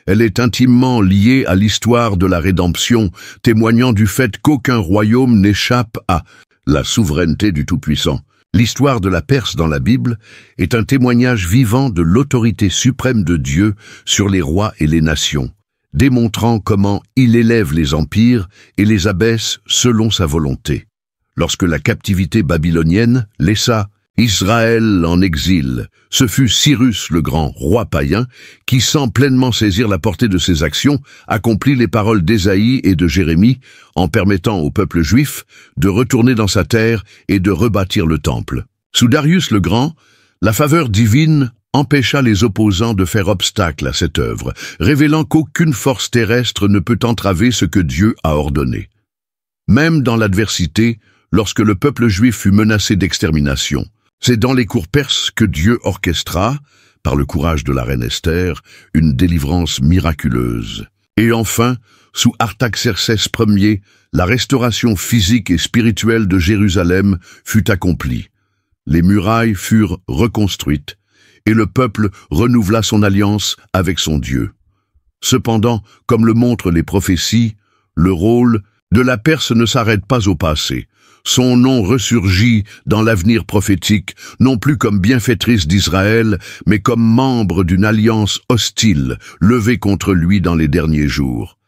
Elle est intimement liée à l'histoire de la rédemption, témoignant du fait qu'aucun royaume n'échappe à la souveraineté du Tout-Puissant. L'histoire de la Perse dans la Bible est un témoignage vivant de l'autorité suprême de Dieu sur les rois et les nations, démontrant comment il élève les empires et les abaisse selon sa volonté. Lorsque la captivité babylonienne laissa Israël en exil, ce fut Cyrus le grand, roi païen, qui, sans pleinement saisir la portée de ses actions, accomplit les paroles d'Ésaïe et de Jérémie en permettant au peuple juif de retourner dans sa terre et de rebâtir le temple. Sous Darius le grand, la faveur divine empêcha les opposants de faire obstacle à cette œuvre, révélant qu'aucune force terrestre ne peut entraver ce que Dieu a ordonné. Même dans l'adversité, lorsque le peuple juif fut menacé d'extermination, c'est dans les cours perses que Dieu orchestra, par le courage de la reine Esther, une délivrance miraculeuse. Et enfin, sous Artaxerxès Ier, la restauration physique et spirituelle de Jérusalem fut accomplie. Les murailles furent reconstruites, et le peuple renouvela son alliance avec son Dieu. Cependant, comme le montrent les prophéties, le rôle de la Perse ne s'arrête pas au passé. Son nom ressurgit dans l'avenir prophétique, non plus comme bienfaitrice d'Israël, mais comme membre d'une alliance hostile, levée contre lui dans les derniers jours.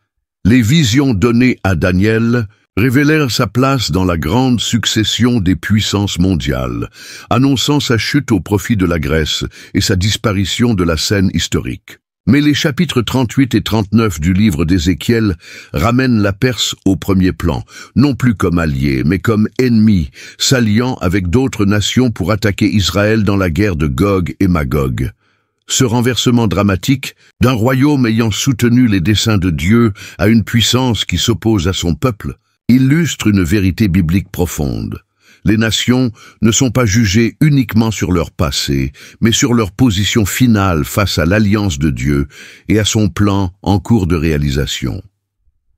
Les visions données à Daniel révélèrent sa place dans la grande succession des puissances mondiales, annonçant sa chute au profit de la Grèce et sa disparition de la scène historique. Mais les chapitres 38 et 39 du livre d'Ézéchiel ramènent la Perse au premier plan, non plus comme allié, mais comme ennemi, s'alliant avec d'autres nations pour attaquer Israël dans la guerre de Gog et Magog. Ce renversement dramatique, d'un royaume ayant soutenu les desseins de Dieu à une puissance qui s'oppose à son peuple, illustre une vérité biblique profonde. Les nations ne sont pas jugées uniquement sur leur passé, mais sur leur position finale face à l'alliance de Dieu et à son plan en cours de réalisation.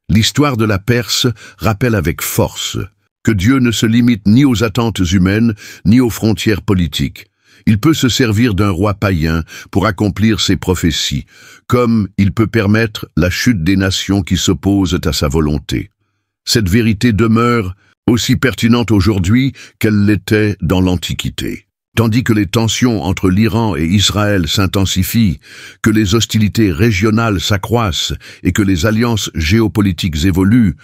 L'histoire de la Perse rappelle avec force que Dieu ne se limite ni aux attentes humaines, ni aux frontières politiques. Il peut se servir d'un roi païen pour accomplir ses prophéties, comme il peut permettre la chute des nations qui s'opposent à sa volonté. Cette vérité demeure aussi pertinente aujourd'hui qu'elle l'était dans l'Antiquité. Tandis que les tensions entre l'Iran et Israël s'intensifient, que les hostilités régionales s'accroissent et que les alliances géopolitiques évoluent,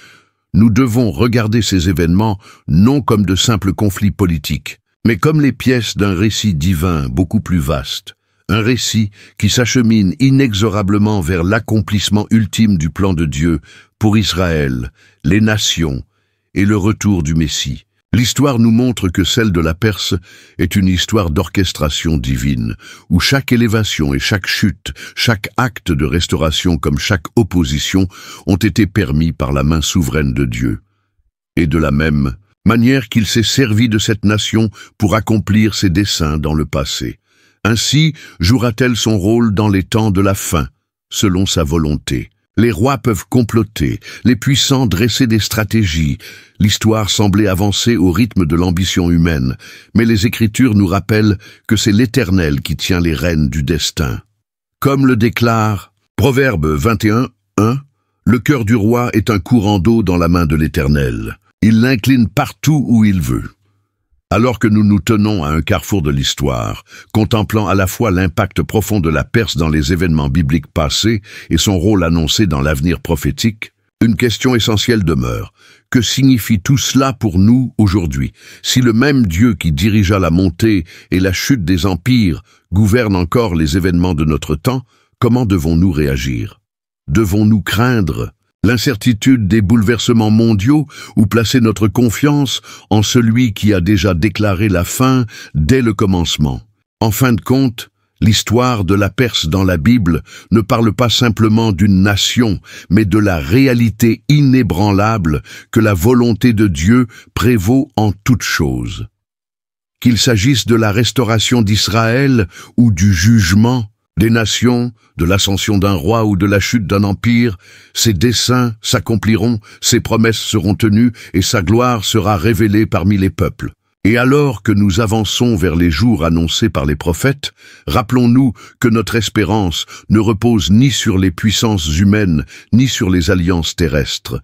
nous devons regarder ces événements non comme de simples conflits politiques, mais comme les pièces d'un récit divin beaucoup plus vaste, un récit qui s'achemine inexorablement vers l'accomplissement ultime du plan de Dieu pour Israël, les nations et le retour du Messie. L'histoire nous montre que celle de la Perse est une histoire d'orchestration divine, où chaque élévation et chaque chute, chaque acte de restauration comme chaque opposition ont été permis par la main souveraine de Dieu. Et de la même manière qu'il s'est servi de cette nation pour accomplir ses desseins dans le passé. Ainsi jouera-t-elle son rôle dans les temps de la fin, selon sa volonté. Les rois peuvent comploter, les puissants dresser des stratégies. L'histoire semblait avancer au rythme de l'ambition humaine, mais les Écritures nous rappellent que c'est l'Éternel qui tient les rênes du destin. Comme le déclare Proverbe 21:1, le cœur du roi est un courant d'eau dans la main de l'Éternel. Il l'incline partout où il veut. Alors que nous nous tenons à un carrefour de l'histoire, contemplant à la fois l'impact profond de la Perse dans les événements bibliques passés et son rôle annoncé dans l'avenir prophétique, une question essentielle demeure. Que signifie tout cela pour nous aujourd'hui? Si le même Dieu qui dirigea la montée et la chute des empires gouverne encore les événements de notre temps, comment devons-nous réagir? Devons-nous craindre l'incertitude des bouleversements mondiaux ou placer notre confiance en celui qui a déjà déclaré la fin dès le commencement? En fin de compte, l'histoire de la Perse dans la Bible ne parle pas simplement d'une nation, mais de la réalité inébranlable que la volonté de Dieu prévaut en toutes choses. Qu'il s'agisse de la restauration d'Israël ou du jugement, Des nations, de l'ascension d'un roi ou de la chute d'un empire, ses desseins s'accompliront, ses promesses seront tenues et sa gloire sera révélée parmi les peuples. Et alors que nous avançons vers les jours annoncés par les prophètes, rappelons-nous que notre espérance ne repose ni sur les puissances humaines, ni sur les alliances terrestres,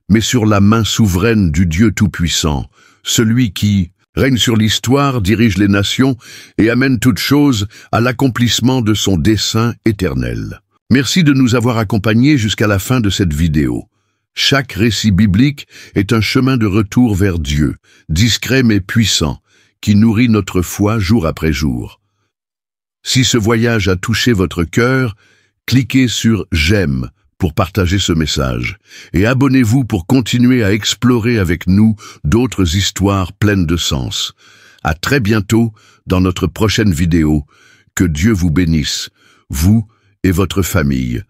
mais sur la main souveraine du Dieu Tout-Puissant, celui qui règne sur l'histoire, dirige les nations et amène toutes choses à l'accomplissement de son dessein éternel. Merci de nous avoir accompagnés jusqu'à la fin de cette vidéo. Chaque récit biblique est un chemin de retour vers Dieu, discret mais puissant, qui nourrit notre foi jour après jour. Si ce voyage a touché votre cœur, cliquez sur « J'aime » pour partager ce message, et abonnez-vous pour continuer à explorer avec nous d'autres histoires pleines de sens. À très bientôt dans notre prochaine vidéo. Que Dieu vous bénisse, vous et votre famille.